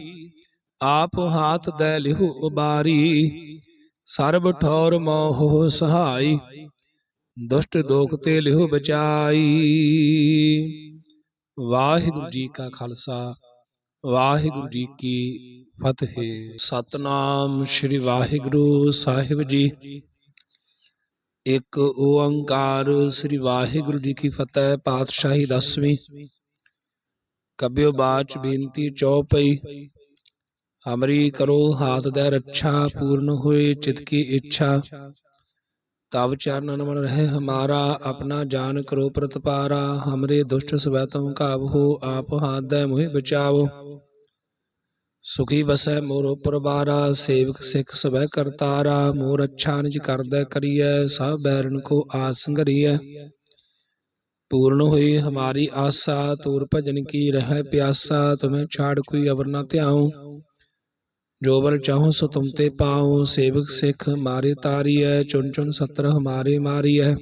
S1: ਆਪ ਹਾਥ ਦੈ ਲਿਹੁ ਉਬਾਰੀ। ਸਰਬ ਠੌਰ ਮੋਹ ਸਹਾਈ, ਦੁਸ਼ਟ ਦੋਗਤੇ ਲਿਹੁ ਬਚਾਈ। ਵਾਹਿਗੁਰੂ ਜੀ ਕਾ ਖਾਲਸਾ, ਵਾਹਿਗੁਰੂ ਜੀ ਕੀ ਫਤਿਹ। ਸਤਨਾਮ ਸ੍ਰੀ ਵਾਹਿਗੁਰੂ ਸਾਹਿਬ ਜੀ। ਇੱਕ ਓੰਕਾਰ ਸ੍ਰੀ ਵਾਹਿਗੁਰੂ ਜੀ ਕੀ ਫਤਿਹ। ਪਾਤਸ਼ਾਹੀ ਦਸਵੀਂ। ਕਬਿਓ ਬਾਚ ਬੇਨਤੀ ਚੌਪਈ। ਹਮਰੀ ਕਰੋ ਹਾਥ ਦੈ ਰੱਛਾ, ਪੂਰਨ ਹੋਏ ਚਿਤ ਕੀ ਇੱਛਾ। ਤਬ ਚਰਨ ਮਨ ਰਹਿ ਹਮਾਰਾ, ਆਪਣਾ ਜਾਨ ਕਰੋ ਪ੍ਰਤਪਾਰਾ। ਹਮਰੇ ਦੁਸ਼ਟ ਸਵੈ ਤੁਮ ਕਾਬਹੋ, ਆਪ ਹਾਥ ਦੈ ਮੋਹਿ ਬਚਾਵੋ। ਸੁਖੀ ਵਸੈ ਮੋਰੋ ਪਰਵਾਰਾ, ਸੇਵਕ ਸਿੱਖ ਸਵੈ ਕਰਤਾਰਾ। ਮੋਰ ਅੱਛਾ ਨਿਜ ਕਰਦੈ ਕਰੀਐ, ਸਭ ਬੈਰਨ ਕੋ ਆਸ ਸੰਘਰੀਐ। ਪੂਰਨ ਹੋਈ ਹਮਾਰੀ ਆਸਾ, ਤੂਰ ਭਜਨ ਕੀ ਰਹਿ ਪਿਆਸਾ। ਤੁਮਹਿ ਛਾੜ ਕੋਈ ਅਵਰ ਨ ਧਿਆਉ, ਜੋ ਬਲ ਚਾਹੋ ਸੋ ਤੁਮ ਤੇ ਪਾਉ। ਸੇਵਕ ਸਿੱਖ ਮਾਰੇ ਤਾਰੀਐ, ਚੁਨ ਚੁਨ ਸਤਰ ਹਮਾਰੇ ਮਾਰੀਐ।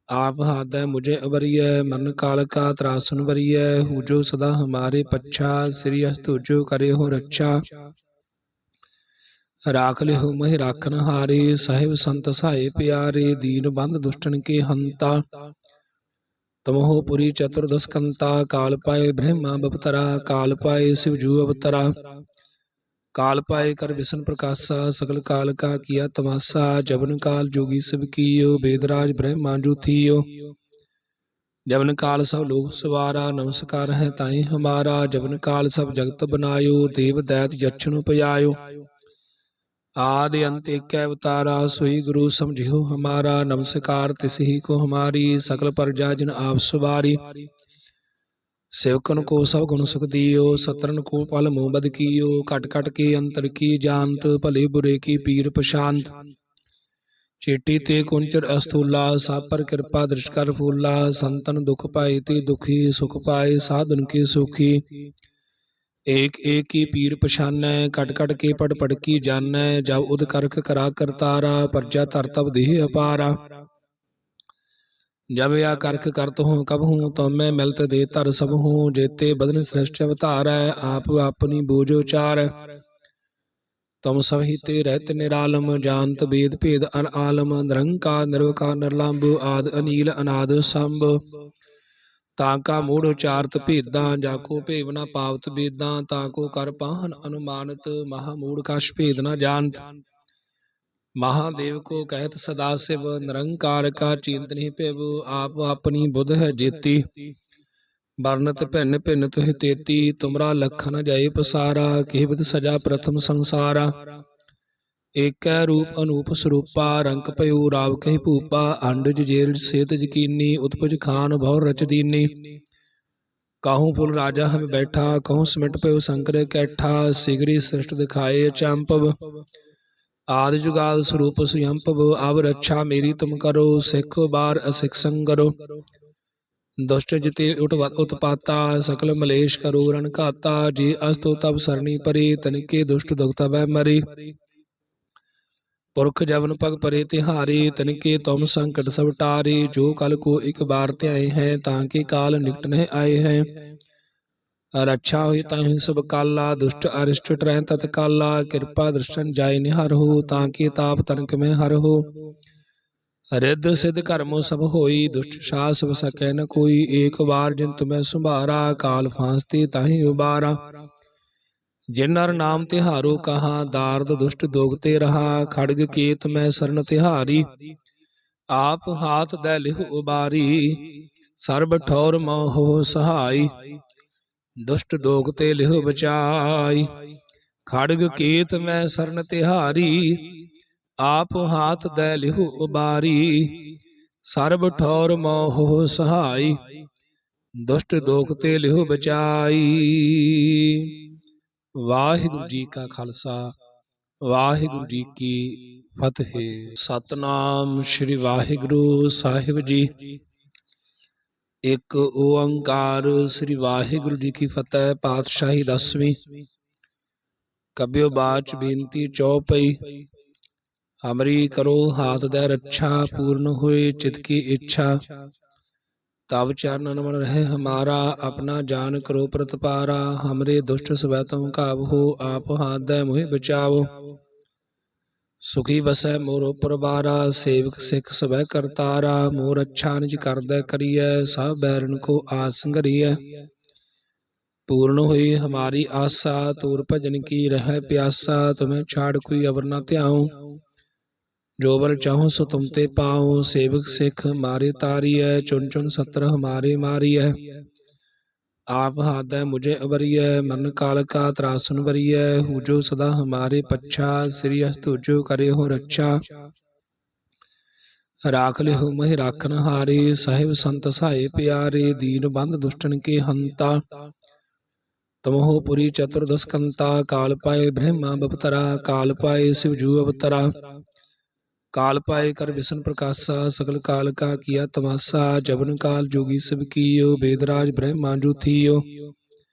S1: ਆਪ ਹਾਥ ਦੈ ਮੁਝੇ ਅਵਰੀਐ, ਮਰਨ ਕਾਲ ਕਾ ਤਰਾਸਨ ਵਰੀਐ। ਹੂਜੋ ਸਦਾ ਹਮਾਰੇ ਪੱਛਾ, ਸ੍ਰੀ ਅਸ ਤੁਜੋ ਕਰੇ ਹੋ ਰੱਛਾ। ਰਾਖ ਲਿਹੁ ਮਹਿ ਰਾਖਨ ਹਾਰੇ, ਸਾਹਿਬ ਸੰਤ ਸਹਾਏ ਪਿਆਰੇ। ਦੀਨ ਬੰਧ ਦੁਸ਼ਟਨ ਕੇ ਹੰਤਾ, ਤਮਹੁ ਪੁਰੀ ਚਤੁਰਦਸ ਕੰਤਾ। ਕਾਲ ਪਾਏ ਬ੍ਰਹਮਾ ਬਪਤਰਾ, ਕਾਲ ਪਾਏ ਸਿਵ ਜੂ ਅਵਤਰਾ। ਕਾਲ ਪਾਏ ਕਰ ਵਿਸ਼ਨ ਪ੍ਰਕਾਸ਼ਾ, ਸਗਲ ਕਾਲ ਕਾ ਕੀਆ ਤਮਾਸਾ। ਜਬਨ ਕਾਲ ਜੋਗੀ ਸਭ ਕੀਓ, ਬੇਦਰਾਜ ਬ੍ਰਹਮਾ ਜੂ ਥੀਓ। ਜਬਨ ਕਾਲ ਸਭ ਲੋਕ ਸਵਾਰਾ, ਨਮਸਕਾਰ ਹੈ ਤਾਈ ਹਮਾਰਾ। ਜਬਨ ਕਾਲ ਸਭ ਜਗਤ ਬਨਾਇਓ, ਦੇਵ ਦੈਤ ਜਛਨ ਉਪਜਾਇਓ। ਆਦਿ ਅੰਤ ਏਕੈ ਅਵਤਾਰਾ, ਸੋਈ ਗੁਰੂ ਸਮਝਿਓ ਹਮਾਰਾ। ਨਮਸਕਾਰ ਤਿਸਹੀ ਕੋ ਹਮਾਰੀ, ਸਕਲ ਪ੍ਰਜਾ ਜਿਨ ਆਪ ਸਵਾਰੀ। ਸੇਵਕਨ ਕੋ ਸਭ ਗੁਣ ਸੁਖ ਦਿਓ, ਸਤਰਨ ਕੋ ਪਲ ਮੋਹ ਬਦ ਕੀਓ। ਘਟ ਘਟ ਕੇ ਅੰਤਰ ਕੀ ਜਾਨਤ, ਭਲੇ ਬੁਰੇ ਕੀ ਪੀਰ ਪਛਾਨਤ। ਚੇਟੀ ਤੇ ਕੁੰਚਰ ਅਸਤੂਲਾ, ਸਭ ਪਰ ਕਿਰਪਾ ਦ੍ਰਿਸ਼ ਕਰ ਫੂਲਾ। ਸੰਤਨ ਦੁਖ ਪਾਏ ਤੇ ਦੁਖੀ, ਸੁਖ ਪਾਏ ਸਾਧਨ ਕੇ ਸੁਖੀ। ਏਕ ਏਕ ਕੀ ਪੀਰ ਪਛਾਨੈ, ਕਟ ਕਟ ਕੇ ਪੜ ਪੜ ਕੀ ਜਾਨੈ। ਜਬ ਉਦ ਕਰਖ ਕਰਾ ਕਰਤਾਰਾ, ਪਰਜਾ ਧਰ ਤਬ ਦੇਹ ਅਪਾਰਾ। ਜਬ ਆ ਕਰਖ ਕਰਤ ਹੂੰ ਕਬਹੂੰ, ਤਉਮੈ ਮਿਲਤ ਦੇ ਧਰ ਸਭਹੂੰ। ਜੇਤੇ ਬਦਨ ਸ੍ਰਿਸ਼ਟ ਅਵਤਾਰੈ, ਆਪ ਆਪਣੀ ਬੂਝ ਉਚਾਰੈ। ਤੁਮ ਸਭੀ ਤੇ ਰਹਿਤ ਨਿਰਾਲਮ, ਜਾਨਤ ਬੇਦ ਭੇਦ ਅਰ ਆਲਮ। ਨਿਰੰਕਾਰ ਨਿਰਵਕਾਰ ਨਿਰਲੰਭ, ਆਦ ਅਨੀਲ ਅਨਾਦ ਸੰਭ। ਤਾਂ ਕਾ ਮੂੜ ਉਚਾਰਤ ਭੇਦਾਂ, ਜਾਕੋ ਭੇਵ ਨ ਪਾਵਤ ਬੇਦਾਂ। ਤਾਂ ਕੋ ਕਰ ਪਾਹਨ ਅਨੁਮਾਨਤ, ਮਹਾ ਮੂੜ ਕਛ ਭੇਦ ਨ ਜਾਨਤ। ਮਹਾਦੇਵ ਕੋ ਕਹਿਤ ਸਦਾ ਸਿਵ, ਨਿਰੰਕਾਰ ਕਾ ਚਿੰਤ ਨਹੀਂ ਭਿਵ। ਆਪ ਆਪਣੀ ਬੁਧ ਹੈ ਜੇਤੀ, ਵਰਨਤ ਭਿੰਨ ਭਿੰਨ ਤੁਹਿ ਤੇਤੀ। ਤੁਮਰਾ ਲਖਨ ਜਾਏ ਪਸਾਰਾ, ਕਿਹਬਤ ਸਜਾ ਪ੍ਰਥਮ ਸੰਸਾਰਾ। ਏਕੈ ਰੂਪ ਅਨੂਪ ਸਰੂਪਾ, ਰੰਕ ਭਇਓ ਰਾਵ ਕਹੀ ਭੂਪਾ। ਅੰਡਜ ਜੇਲਜ ਸੇਤ ਯਕੀਨੀ, ਉਤਪਜ ਖਾਨ ਭਉ ਰਚ ਦੀਨੀ। ਕਾਹੂ ਪੁਲ ਰਾਜਾ ਹਮ ਬੈਠਾ, ਕਹੂੰ ਸਿਮਟ ਪਇਓ ਸੰਕਰ ਕੈਠਾ। ਸਿਗਰੀ ਸ੍ਰਿਸ਼ਟ ਦਿਖਾਏ ਅਚੰਭਵ, ਆਦਿ ਜੁਗਾਦ ਸਰੂਪ ਸੁਯੰਭਵ। ਅਵ ਰੱਛਾ ਮੇਰੀ ਤੁਮ ਕਰੋ, ਸਿੱਖ ਬਾਰ ਅਸਿਖ ਸੰਗਰੋ। ਦੁਸ਼ਟ ਜਿਤੇ ਉਤਪਾਤਾ, ਸਕਲ ਮਲੇਸ਼ ਕਰੋ ਰਨ ਘਾਤਾ। ਜੇ ਅਸਤੋ ਤਬ ਸਰਣੀ ਪਰੇ, ਤਨਕੇ ਦੁਸ਼ਟ ਦੁਖ ਵੈ ਮਰੇ। ਪੁਰਖ ਜਵਨ ਪਗ ਪਰੇ ਤਿਹਾਰੇ, ਤਨਕੇ ਤੁਮ ਸੰਕਟ ਸਭ ਟਾਰੇ। ਜੋ ਕਲ ਕੋ ਇਕ ਬਾਰ ਧਿਆਏ ਹੈ, ਤਾਂ ਕੇ ਕਾਲ ਨਿਕਟ ਨਹਿ ਆਏ ਹੈ। ਰੱਛਾ ਹੋਈ ਤਾਹੀਂ ਸਭ ਕਾਲਾ, ਦੁਸ਼ਟ ਅਰਿਸ਼ਟ ਟਰੈ ਤਤਕਾਲਾ। ਕਿਰਪਾ ਦ੍ਰਿਸ਼ਟਨ ਜਾਏ ਨਿਹਰਹੁ, ਤਾਂ ਕੇ ਤਾਪ ਤਨਕ ਮੈਂ ਹਰਹੁ। ਰਿੱਧ ਸਿੱਧ ਕਰਮੋ ਸਭ ਹੋਈ, ਦੁਸ਼ਟ ਸਾਸ ਸਭ ਸਕੈ ਨ ਕੋਈ। ਏਕ ਵਾਰ ਜਿਨ ਤੁਮੈ ਸੁਭਾਰਾ, ਕਾਲ ਫਾਂਸਤੇ ਤਾਹੀਂ ਉਬਾਰਾ। ਜਿਨ ਨਰ ਨਾਮ ਤਿਹਾਰੋ ਕਹਾ, ਦਾਰਦ ਦੁਸ਼ਟ ਦੋਗਤੇ ਰਹਾ। ਖੜਗ ਕੇਤ ਮੈਂ ਸਰਨ ਤਿਹਾਰੀ, ਆਪ ਹਾਥ ਦੈ ਲਿਹੁ ਉਬਾਰੀ। ਸਰਬ ਠੌਰ ਮੋਹ ਸਹਾਈ, ਦੁਸ਼ਟ ਦੋਗਤੇ ਲਿਹੁ ਬਚਾਈ। ਖੜਗ ਕੇਤ ਮੈਂ ਸਰਨ ਤਿਹਾਰੀ, ਆਪ ਹਾਥ ਦੈ ਲਿਹੁ ਉਬਾਰੀ। ਸਰਬ ਠੌਰ ਮੋਹ ਸਹਾਈ, ਦੁਸ਼ਟ ਦੋਗਤੇ ਲਿਹੁ ਬਚਾਈ। ਵਾਹਿਗੁਰੂ ਜੀ ਕਾ ਖਾਲਸਾ, ਵਾਹਿਗੁਰੂ ਜੀ ਕੀ ਫਤਿਹ। ਸਤਨਾਮ ਸ੍ਰੀ ਵਾਹਿਗੁਰੂ ਸਾਹਿਬ ਜੀ। ਇੱਕ ਓੰਕਾਰ ਸ੍ਰੀ ਵਾਹਿਗੁਰੂ ਜੀ ਕੀ ਫਤਿਹ। ਪਾਤਸ਼ਾਹੀ ਦਸਵੀਂ। ਕਬਿਓ ਬਾਚ ਬੇਨਤੀ ਚੌਪਈ। ਹਮਰੀ ਕਰੋ ਹਾਥ ਦੈ ਰੱਛਾ, ਪੂਰਨ ਹੋਏ ਚਿਤ ਕੀ ਇੱਛਾ। ਤਬ ਚਰਨ ਮਨ ਰਹਿ ਹਮਾਰਾ, ਆਪਣਾ ਜਾਨ ਕਰੋ ਪ੍ਰਤਪਾਰਾ। ਹਮਰੇ ਦੁਸ਼ਟ ਸਵੈ ਤੁਮ ਕਾਬਹੋ, ਆਪ ਹਾਥ ਦੈ ਮੋਹਿ ਬਚਾਵੋ। ਸੁਖੀ ਵਸੈ ਮੋਰੋ ਪਰਵਾਰਾ, ਸੇਵਕ ਸਿੱਖ ਸਵੈ ਕਰਤਾਰਾ। ਮੋਰ ਅੱਛਾ ਨਿਜ ਕਰਦੈ ਕਰੀਐ, ਸਭ ਬੈਰਨ ਕੋ ਆਸ ਸੰਗਰੀਐ। ਪੂਰਨ ਹੋਈ ਹਮਾਰੀ ਆਸਾ, ਤੂਰ ਭਜਨ ਕੀ ਰਹਿ ਪਿਆਸਾ। ਤੁਮੈ ਛਾੜ ਕੋਈ ਅਵਰ ਨ ਧਿਆਉ, ਜੋ ਬਲ ਚਾਹੋ ਸੋ ਤੁਮ ਤੇ ਪਾਉ। ਸੇਵਕ ਸਿੱਖ ਮਾਰੇ ਤਾਰੀਐ, ਚੁਨ ਚੁਨ ਸਤਰ ਹਮਾਰੇ ਮਾਰੀਐ। ਆਪ ਹਾਥ ਦੈ ਮੁਝੇ ਅਵਰੀਐ, ਮਰਨ ਕਾਲ ਕਾ ਤਰਾਸਨ ਵਰੀਐ। ਹੂਜੋ ਸਦਾ ਹਮਾਰੇ ਪੱਛਾ, ਸ੍ਰੀ ਅਸ ਤੁਜੋ ਕਰੇ ਹੋ ਰੱਛਾ। ਰਾਖ ਲਿਹੁ ਮਹਿ ਰਾਖਨ ਹਾਰੇ, ਸਾਹਿਬ ਸੰਤ ਸਹਾਏ ਪਿਆਰੇ। ਦੀਨ ਬੰਧ ਦੁਸ਼ਟਨ ਕੇ ਹੰਤਾ, ਤਮਹੁ ਪੁਰੀ ਚਤੁਰਦਸ ਕੰਤਾ। ਕਾਲ ਪਾਏ ਬ੍ਰਹਮਾ ਬਪਤਰਾ, ਕਾਲ ਪਾਏ ਸਿਵ ਜੂ ਅਵਤਰਾ। ਕਾਲ ਪਾਏ ਕਰ ਵਿਸ਼ਨ ਪ੍ਰਕਾਸ਼ਾ, ਸਕਲ ਕਾਲ ਕਾ ਕੀਆ ਤਮਾਸਾ। ਜਬਨ ਕਾਲ ਜੋਗੀ ਸਭ ਕੀਓ, ਬੇਦਰਾਜ ਬ੍ਰਹਮਾ ਜੂ ਥੀਓ।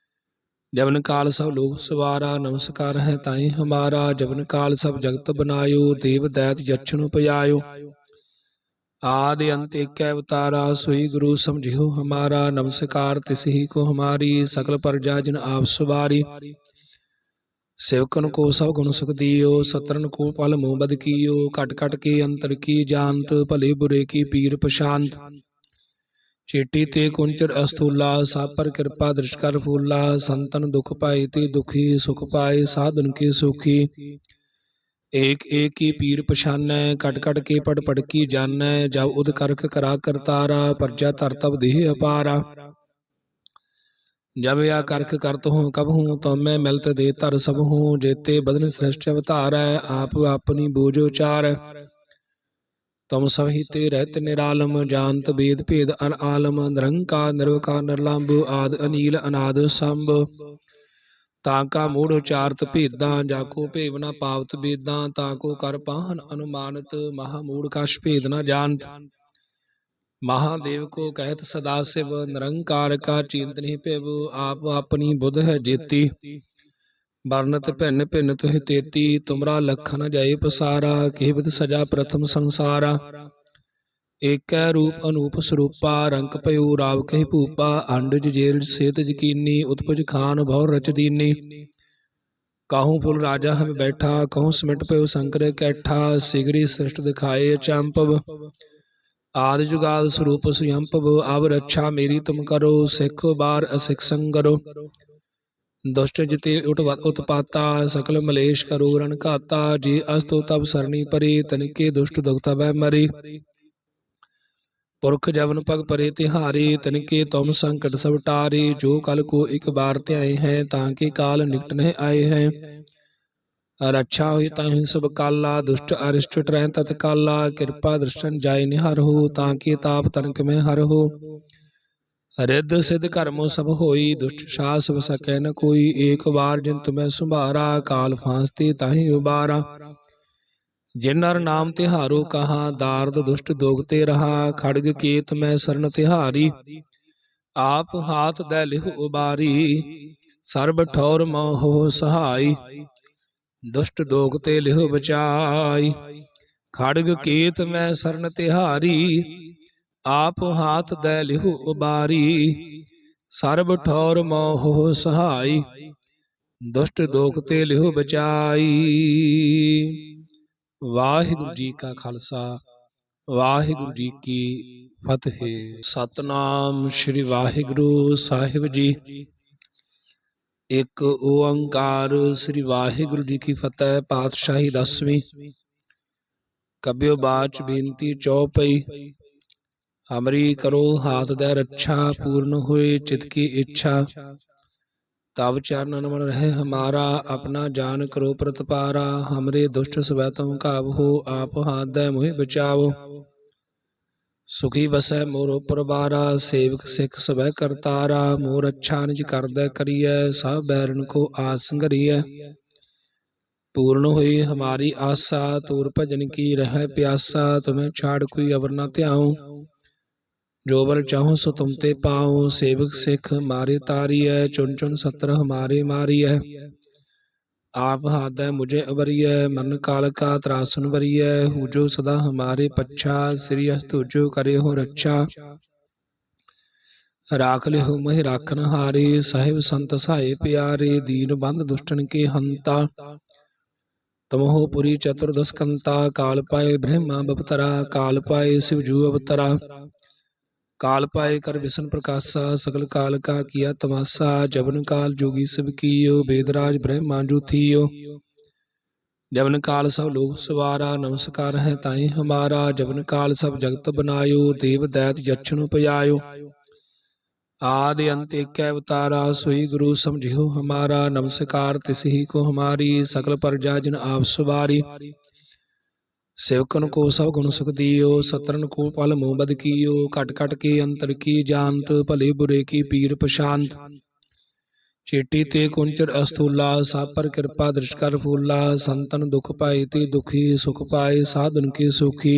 S1: ਜਬਨ ਕਾਲ ਸਭ ਲੋਕ ਸਵਾਰਾ, ਨਮਸਕਾਰ ਹੈ ਤਾਈ ਹਮਾਰਾ। ਜਬਨ ਕਾਲ ਸਭ ਜਗਤ ਬਨਾਇਓ, ਦੇਵ ਦੈਤ ਜਛਨ ਉਪਜਾਇਓ। ਆਦਿ ਅੰਤ ਏਕੈ ਅਵਤਾਰਾ, ਸੋਈ ਗੁਰੂ ਸਮਝਿਓ ਹਮਾਰਾ। ਨਮਸਕਾਰ ਤਿਸਹੀ ਕੋ ਹਮਾਰੀ, ਸਕਲ ਪ੍ਰਜਾ ਜਿਨ ਆਪ ਸਵਾਰੀ। ਸੇਵਕਨ ਕੋ ਸਭ ਗੁਣ ਸੁਖ ਦਿਓ, ਸਤਰਨ ਕੋ ਪਲ ਮੋਹ ਬਦ ਕੀਓ। ਘਟ ਘਟ ਕੇ ਅੰਤਰ ਕੀ ਜਾਨਤ, ਭਲੇ ਬੁਰੇ ਕੀ ਪੀਰ ਪਛਾਨਤ। ਚੇਟੀ ਤੇ ਕੁੰਚਰ ਅਸਥੂਲਾ, ਸਭ ਪਰ ਕਿਰਪਾ ਦ੍ਰਿਸ਼ ਕਰ ਫੂਲਾ। ਸੰਤਨ ਦੁਖ ਪਾਏ ਤੇ ਦੁਖੀ, ਸੁਖ ਪਾਏ ਸਾਧਨ ਕੇ ਸੁਖੀ। ਏਕ ਏਕ ਕੀ ਪੀਰ ਪਛਾਨੈ, ਕਟ ਕਟ ਕੇ ਪੜ ਪੜ ਕੀ ਜਾਨੈ। ਜਬ ਉਦ ਕਰਖ ਕਰਾ ਕਰਤਾਰਾ, ਪਰਜਾ ਧਰ ਤਬ ਦੇਹ ਅਪਾਰਾ। ਜਬ ਆ ਕਰਖ ਕਰਤ ਹੂੰ ਕਬ ਹੂੰ, ਤਉਮੈ ਮਿਲਤ ਦੇ ਧਰ ਸਭ ਹੂੰ। ਜੇਤੇ ਬਦਨ ਸ੍ਰਿਸ਼ਟ ਅਵਤਾਰੈ, ਆਪ ਆਪਣੀ ਬੂਝ ਉਚਾਰੈ। ਤੁਮ ਸਭ ਹੀ ਤੇ ਰਹਿਤ ਨਿਰਾਲਮ, ਜਾਨਤ ਬੇਦ ਭੇਦ ਅਰ ਆਲਮ। ਨਿਰੰਕਾਰ ਨਿਰਵਕਾਰ ਨਿਰਲੰਭ, ਆਦ ਅਨੀਲ ਅਨਾਦ ਸੰਭ। ਤਾਂ ਕਾ ਮੂੜ ਉਚਾਰਤ ਭੇਦਾਂ, ਜਾਕੋ ਭੇਵ ਨ ਪਾਵਤ ਬੇਦਾਂ। ਤਾਂ ਕੋ ਕਰ ਪਾਹਨ ਅਨੁਮਾਨਤ, ਮਹਾ ਮੂੜ ਕਛ ਭੇਦ ਨ ਜਾਨਤ। ਮਹਾਦੇਵ ਕੋ ਕਹਿਤ ਸਦਾ ਸਿਵ, ਨਿਰੰਕਾਰ ਕਾ ਚਿੰਤ ਨਹੀਂ ਭਿਵ। ਆਪ ਆਪਣੀ ਬੁੱਧ ਹੈ ਜੇਤੀ, ਵਰਨਤ ਭਿੰਨ ਭਿੰਨ ਤੁਹਿ ਤੇਤੀ। ਤੁਮਰਾ ਲਖਨ ਜਾਏ ਪਸਾਰਾ, ਕੇਵਤ ਸਜਾ ਪ੍ਰਥਮ ਸੰਸਾਰਾ। ਏਕੈ ਰੂਪ ਅਨੂਪ ਸਰੂਪਾ, ਰੰਕ ਭਇਓ ਰਾਵ ਕਹੀ ਭੂਪਾ। ਅੰਡਜ ਜੇਲ ਸੇਤ ਜਕੀਨੀ, ਉਤਪਜ ਖਾਨ ਭਉ ਰਚ ਦੀਨੀ। ਕਾਹੂ ਫੁਲ ਰਾਜਾ ਹਮ ਬੈਠਾ, ਕਹੂੰ ਸਿਮਟ ਭਇਓ ਸੰਕਰ ਕੈਠਾ। ਸਿਗਰੀ ਸ੍ਰਿਸ਼ਟ ਦਿਖਾਏ ਅਚੰਭਵ, ਆਦ ਜੁਗਾਦ ਸਰੂਪ ਸੁਯੰਭਵ। ਅਵ ਰੱਛਾ ਮੇਰੀ ਤੁਮ ਕਰੋ, ਸਿੱਖ ਬਾਰ ਅਸਿਖ ਸੰਗਰੋ। ਦੁਸ਼ਟ ਜਿਤੇ ਉਤਪਾਤਾ, ਸਕਲ ਮਲੇਸ਼ ਕਰੋ ਰਨ ਘਾਤਾ। ਜੇ ਅਸਤੋ ਤਬ ਸਰਣੀ ਪਰੇ, ਤਨਕੇ ਦੁਸ਼ਟ ਦੁਖ ਤਬੈ ਮਰੇ। ਪੁਰਖ ਜਵਨ ਪਗ ਪਰੇ ਤਿਹਾਰੇ, ਤਨਕੇ ਤੁਮ ਸੰਕਟ ਸਭ ਟਾਰੇ। ਜੋ ਕਲ ਕੋ ਇਕ ਬਾਰ ਧਿਆਏ ਹੈ, ਤਾਂ ਕੇ ਕਾਲ ਨਿਕਟ ਨਹਿ ਆਏ ਹੈ। ਰੱਛਾ ਹੋਈ ਤਾਹੀਂ ਸਭ ਕਾਲਾ, ਦੁਸ਼ਟ ਅਰਿਸ਼ਟ ਟਰੈ ਤਤ ਕਾਲਾ। ਕਿਰਪਾ ਦ੍ਰਿਸ਼ਟਨ ਜਾਇ ਨਿਹਰਹੁ, ਤਾਂ ਕੇ ਤਾਪ ਤਨਕ ਮੈਂ ਹਰਹੁ। ਰਿੱਧ ਸਿੱਧ ਕਰਮੋ ਸਭ ਹੋਈ, ਦੁਸ਼ਟ ਸਾਸ ਵ ਸਕੈ ਨ ਕੋਈ। ਏਕ ਵਾਰ ਜਿਨ ਤੁਮੈ ਸੰਭਾਰਾ, ਕਾਲ ਫਾਂਸਤੇ ਤਾਹੀਂ ਉਬਾਰਾ। ਜਿਨ ਨਰ ਨਾਮ ਤਿਹਾਰੋ ਕਹਾ, ਦਾਰਦ ਦੁਸ਼ਟ ਦੋਗ ਤੇ ਰਹਾ। ਖੜਗ ਕੇਤ ਮੈਂ ਸਰਨ ਤਿਹਾਰੀ, ਆਪ ਹਾਥ ਦੈ ਲਿਹੁ ਉਬਾਰੀ। ਸਰਬ ਠੌਰ ਮੋਹ ਸਹਾਈ, ਦੁਸ਼ਟ ਦੋਗ ਤੇ ਲਿਹੁ ਬਚਾਈ। ਖੜਗ ਕੇਤ ਮੈਂ ਸਰਨ ਤਿਹਾਰੀ, ਆਪ ਹਾਥ ਦੈ ਲਿਹੁ ਉਬਾਰੀ। ਸਰਬ ਠੌਰ ਮੋਹ ਸਹਾਈ, ਦੁਸ਼ਟ ਦੋਖ ਤੇ ਲਿਹੁ ਬਚਾਈ। ਵਾਹਿਗੁਰੂ ਜੀ ਕਾ ਖਾਲਸਾ, ਵਾਹਿਗੁਰੂ ਜੀ ਕੀ ਫਤਿਹ। ਸਤਿਨਾਮ ਸ੍ਰੀ ਵਾਹਿਗੁਰੂ ਸਾਹਿਬ ਜੀ। ਇੱਕ ਓੰਕਾਰ ਸ੍ਰੀ ਵਾਹਿਗੁਰੂ ਜੀ ਕੀ ਫਤਿਹ। ਪਾਤਸ਼ਾਹੀ ਦਸਵੀਂ। ਕਬਿਓ ਬਾਚ ਬੇਨਤੀ ਚੌਪਈ। ਹਮਰੀ ਕਰੋ ਹਾਥ ਦੈ ਰੱਛਾ, ਪੂਰਨ ਹੋਏ ਚਿਤ ਕੀ ਇੱਛਾ। ਤਬ ਚਰਨ ਮਨ ਰਹਿ ਹਮਾਰਾ, ਆਪਣਾ ਜਾਨ ਕਰੋ ਪ੍ਰਤਪਾਰਾ। ਹਮਰੇ ਦੁਸ਼ਟ ਸਵੈ ਤੁਮ ਕਾਬਹੋ, ਆਪ ਹਾਥ ਦੈ ਮੋਹਿ ਬਚਾਵੋ। ਸੁਖੀ ਵਸੈ ਮੋਰੋ ਪਰਵਾਰਾ, ਸੇਵਕ ਸਿੱਖ ਸਵੈ ਕਰਤਾਰਾ। ਮੋਰ ਅੱਛਾ ਨਿਜ ਕਰਦੈ ਕਰੀਐ, ਸਭ ਬੈਰਨ ਕੋ ਆਸ ਸੰਗਰੀਐ। ਪੂਰਨ ਹੋਈ ਹਮਾਰੀ ਆਸਾ, ਤੂਰ ਭਜਨ ਕੀ ਰਹਿ ਪਿਆਸਾ। ਤੁਮੈ ਛਾੜ ਕੋਈ ਅਵਰ ਨ ਧਿਆਉ, ਜੋ ਬਲ ਚਾਹੋ ਸੋ ਤੁਮ ਤੇ ਪਾਉ। ਸੇਵਕ ਸਿੱਖ ਮਾਰੇ ਤਾਰੀਐ, ਚੁਨ ਚੁਨ ਸਤਰ ਹਮਾਰੇ ਮਾਰੀਐ। आप हाथ मुझे अबरिय, मन काल का त्रासन बरिय। हुजो सदा हमारे पच्छा, श्री तुजो करे हो रक्षा। राख ले हो महि राखन हारे, साहिब संत सहाय प्यारे। दीन बंद दुष्टन के हंता, तमहो पुरी चतुर्दश कंता। काल पाए ब्रह्मा बपतरा, काल पाए शिवजू अवतरा। काल पाए कर विष्णु प्रकाशा, सकल काल का किया तमाशा। जबन काल जोगी सब कियो, वेदराज ब्रह्मा जो थियो। जबन काल सब लोग सवारा, नमस्कार है ताई हमारा। जबन काल सब जगत बनायो, देव दैत यक्षन उपजायो। आदि अंत एक अवतारा, सोई गुरु समझियो हमारा। नमस्कार तिसही को हमारी, सकल प्रजा जिन आप सवारी। सेवकन को सब गुण सुख दियो, सतरन को पल मोह बद कियो। कट कट के अंतर की जानत, भले बुरे की पीर प्रशांत। चेटी ते कुंचर अस्थूला, सब पर कृपा दृष्ट कर फूला। संतन दुख पाए ते दुखी, सुख पाए साधन के सुखी।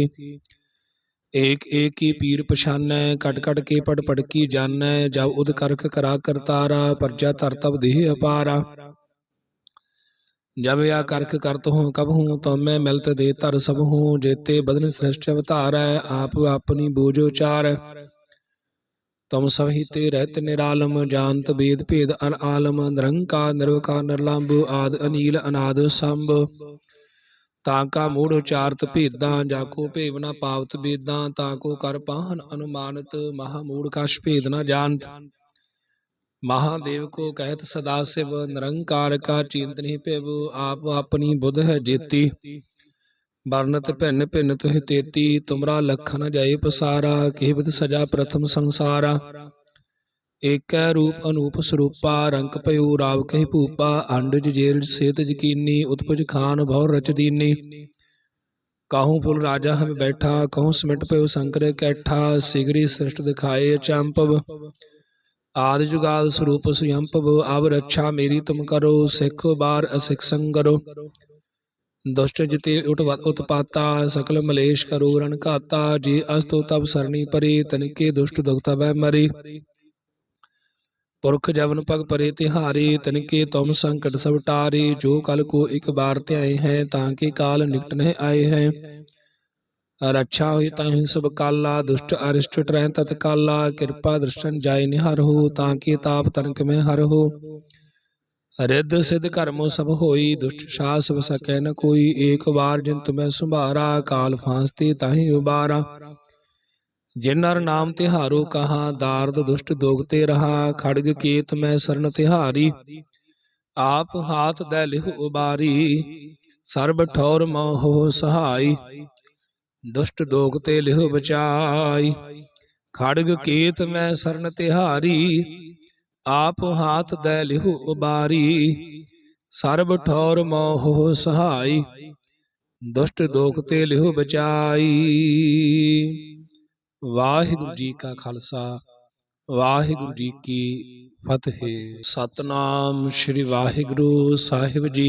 S1: एक एक की पीर पछानै, कट कट के पड़ पड़ की जानै। जब उद करख करा करतारा, प्रजा तर तब देह अपारा। जब या करख करत हूँ कब हूँ, तो मैं मिलत दे तर सब हूँ। जेते बदन श्रेष्ठ अवतार, आप अपनी बूझो चार। तुम सब ही ते रहत निरालम, जानत वेद भेद अर आलम। निरंकार निर्विकार निर्लंब, आद अनील अनाद संभ। ताका मूढ़ उचारत भेदा, जाको भेव न पावत बेदा। ताको कर पाहन अनुमानत, महामूढ़ कछ भेद न जानत। महादेव को कहत सदा शिव, निरंकार का चिंत नहीं पेव। आप अपनी बुध है जेती, वर्णत भिन्न भिन्न तुह तेती। तुमरा लखन जाए पसारा, केवद सजा प्रथम संसारा। एक रूप अनूप स्वरूपा, रंक पयो राव कही भूपा। अंडज जेल सेत यकीनी, उत्पज खान भौर रच दीनी। कहूँ पुल राजा हम बैठा, कहूँ सिमट पयो शंकर कैठा। सिगरी सृष्ट दिखाए अचंपव, आदि जुगाद स्वरूप स्वयंपव। अब रक्षा मेरी तुम करो, सिख बार असिख संगरो। दुष्ट जिते उत्पाता, सकल मलेश करो रण घाता। जे अस्तो तब सरणी परे, तनिके दुष्ट दुख तब मरे। पुरख जवन पग परे तिहारे, तनिके तुम संकट सब टारे। जो कल को एक बार त्याए हैं, ताके काल निकट नहीं आए हैं। रक्षा हुई ताहि सब काला, दुष्ट अरिष्ट ट्रह तत्काला। कृपा दृष्टन जाय निहर हो, ताकि ताप तनक में हर हो। रिद्ध सिद्ध कर्मो सब होई, दुष्ट सास सब सकै न कोई। एक बार जिन तुम्हें सुभारा, काल फांसते ताहि उबारा। जिन नर नाम तिहारो कहा, दार्द दुष्ट दोगते रहा। खड़ग केत में शरण तिहारी, आप हाथ दै लिहु उबारी। सर्ब ठौर मोह सहाय, दुष्ट दोगते लिहु बचाई। खड़ग केत में शरण तिहारी, आप हाथ दै लिहु उबारी। सर्ब ठौर मोह सहाय, दुष्ट दोगते लिहु बचाई। वाहिगुरु जी का खालसा, वाहिगुरु जी की फतेह। सतनाम श्री वाहिगुरु साहिब जी।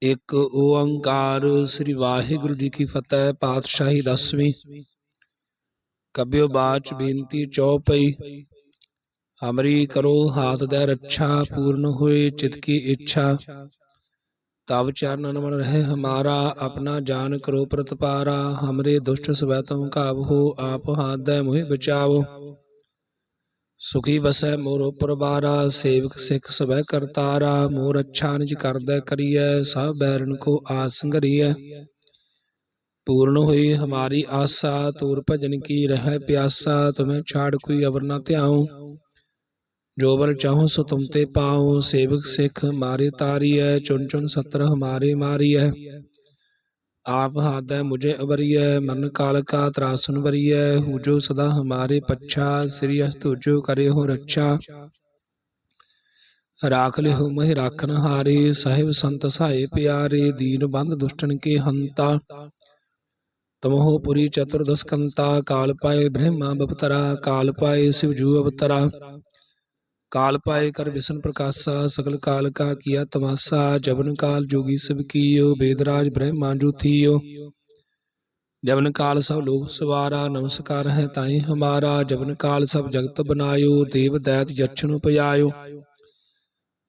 S1: एक ओंकार श्री वाहिगुरु जी की फतेह। पातशाही 10वीं। कब्यो बाच बेनती चौपई, हमरी करो हाथ दे रक्षा। पूर्ण हुए चित की इच्छा, तब चरणन मन रहे हमारा। अपना जान करो प्रतपारा, हमरे दुष्ट स्वै तुम काबहो। आप हाथ दे मुहि बचाओ, सुखी बसै मोर परबारा। सेवक सिख सबै करतारा, मोर अच्छा निज कर दै करिय। सब बैरन को आस घरिय, पूर्ण हुई हमारी आशा। तूर भजन की रह प्यासा, तुम्हें छाड़ कोई अवर न ध्याऊं। जो बर चाहो सो तुम ते पाओ, सेवक सिख मारे तारिय। चुन चुन सत्र हमारे मारिय। आप हाथ मुझे अबरिय, मन काल का त्रासन बरिय। हुजो सदा हमारे पच्छा, श्री तुजो करे हो रक्षा। राख ले हो महि राखन हारे, साहिब संत सहाय प्यारे। दीन बंद दुष्टन के हंता, तमहो पुरी चतुर्दश कंता। काल पाए ब्रह्मा बपतरा, काल पाए शिवजू अवतरा। काल पाए कर विष्णु प्रकाशा, सकल काल का किया तमाशा। जबन काल जोगी सब कियो, वेदराज ब्रह्मा जो थियो। जबन काल सब लोक सवारा, नमस्कार है ताई हमारा। जबन काल सब जगत बनायो, देव दैत यक्षन उपजायो।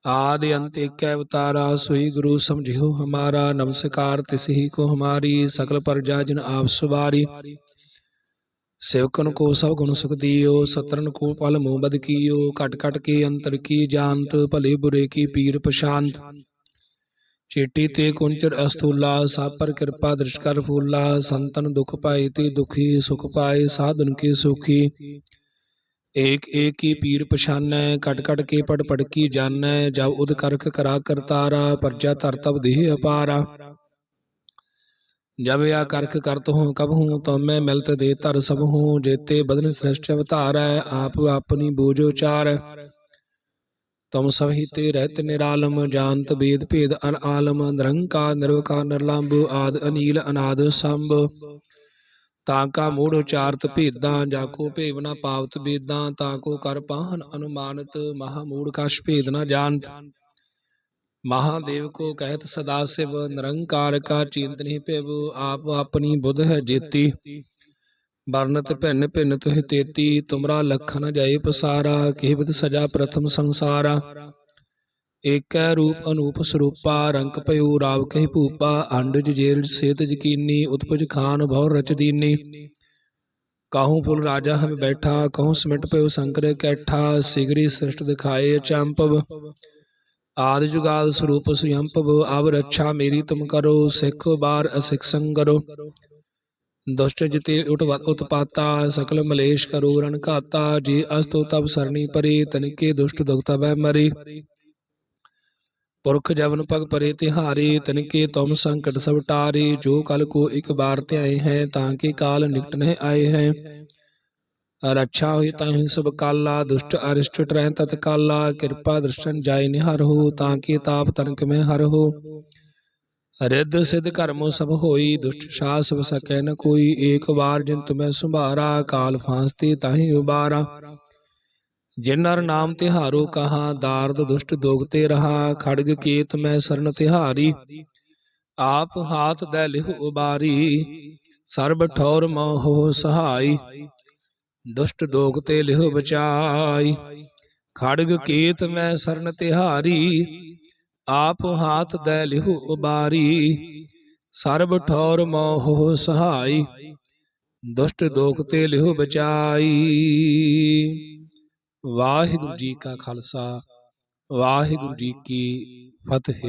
S1: आदि अंत एक अवतारा, सोई गुरु समझियो हमारा। नमस्कार तिसही को हमारी, सकल प्रजा जिन आप सवारी। सेवकन को सब गुण सुख दियो, सतरन को पल मुँह बद कियो। कट कट के अंतर की जानत, भले बुरे की पीर प्रशांत। चेटी ते कुंचर अस्तूला, सब पर कृपा दृश कर फूला। संतन दुख पाए ते दुखी, सुख पाए साधन के सुखी। एक एक की पीर पछानै, कट कट के पड़ पड़ की जानै। जब उद करख करा करतारा, प्रजा तर तब देह अपारा। जब या करख करत हूँ कब हूँ, तो मैं मिलत दे तर सब हूँ। जेते बदन श्रेष्ठ अवतारै, आप अपनी बूझ उचार। तुम सब ही ते रहत निरालम, जानत वेद भेद अर आलम। निरंकार निर्विकार निर्लंब, आद अनील अनाद संभ। ताका मूढ़ उचारत भेदां, जाको भेव न पावत वेदां। ताको कर पाहन अनुमानत, महामूढ़ कछ भेद न जानत। महादेव को कहत सदा शिव, निरंकार का चिंत नहीं पिव। आप अपनी बुध है जेती, बरनत भिन्न भिन्न तुह तेती। तुमरा लखन जाए पसारा, केहबत सजा प्रथम संसारा। एक रूप अनूप स्वरूपा, रंक पयो राव कही भूपा। अंडज जेल सेत यकीनी, उत्पज खान भौ रच दीनी। कहूँ पुल राजा हम बैठा, कहूँ सिमट पयो शंकर कैठा। सिगरी सृष्ट दिखाए अचंपव, आदि जुगाद स्वरूप स्वयंपव। अब रक्षा मेरी तुम करो, सिख बार असिख संगरो। दुष्ट जिते उत्पाता, सकल मलेश करो रण घाता। जे अस्तो तब सरणी परे, तनिके दुष्ट दुख तब मरे। पुरख जवन पग परे तिहारे, तनिके तुम संकट सब टारे। जो कल को एक बार त्याए हैं, ताके काल निकट नहीं आए हैं। रक्षा हुई ताहि सब काला, दुष्ट अरिष्ट ट्रह तत्काला। कृपा दर्शन जाय निहर हो, ताके ताप तनक में हर हो। रिद्ध सिद्ध कर्मो सब होई, दुष्ट सास सब सकै न कोई। एक बार जिन तुम्हें सुभारा, काल फांसते ताहि उबारा। जिन नर नाम तिहारो कहा, दार्द दुष्ट दोगते रहा। खड़ग केत में शरण तिहारी, आप हाथ दै लिहु उबारी। सर्ब ठौर मोह सहाय, दुष्ट दोगते लिहु बचाई। खड़ग केत में शरण तिहारी, आप हाथ दै लिहु उबारी। सर्ब ठौर मोह सहाय, दुष्ट दोगते लिहु बचाई। वाहिगुरु जी का खालसा, वाहिगुरु जी की फतेह।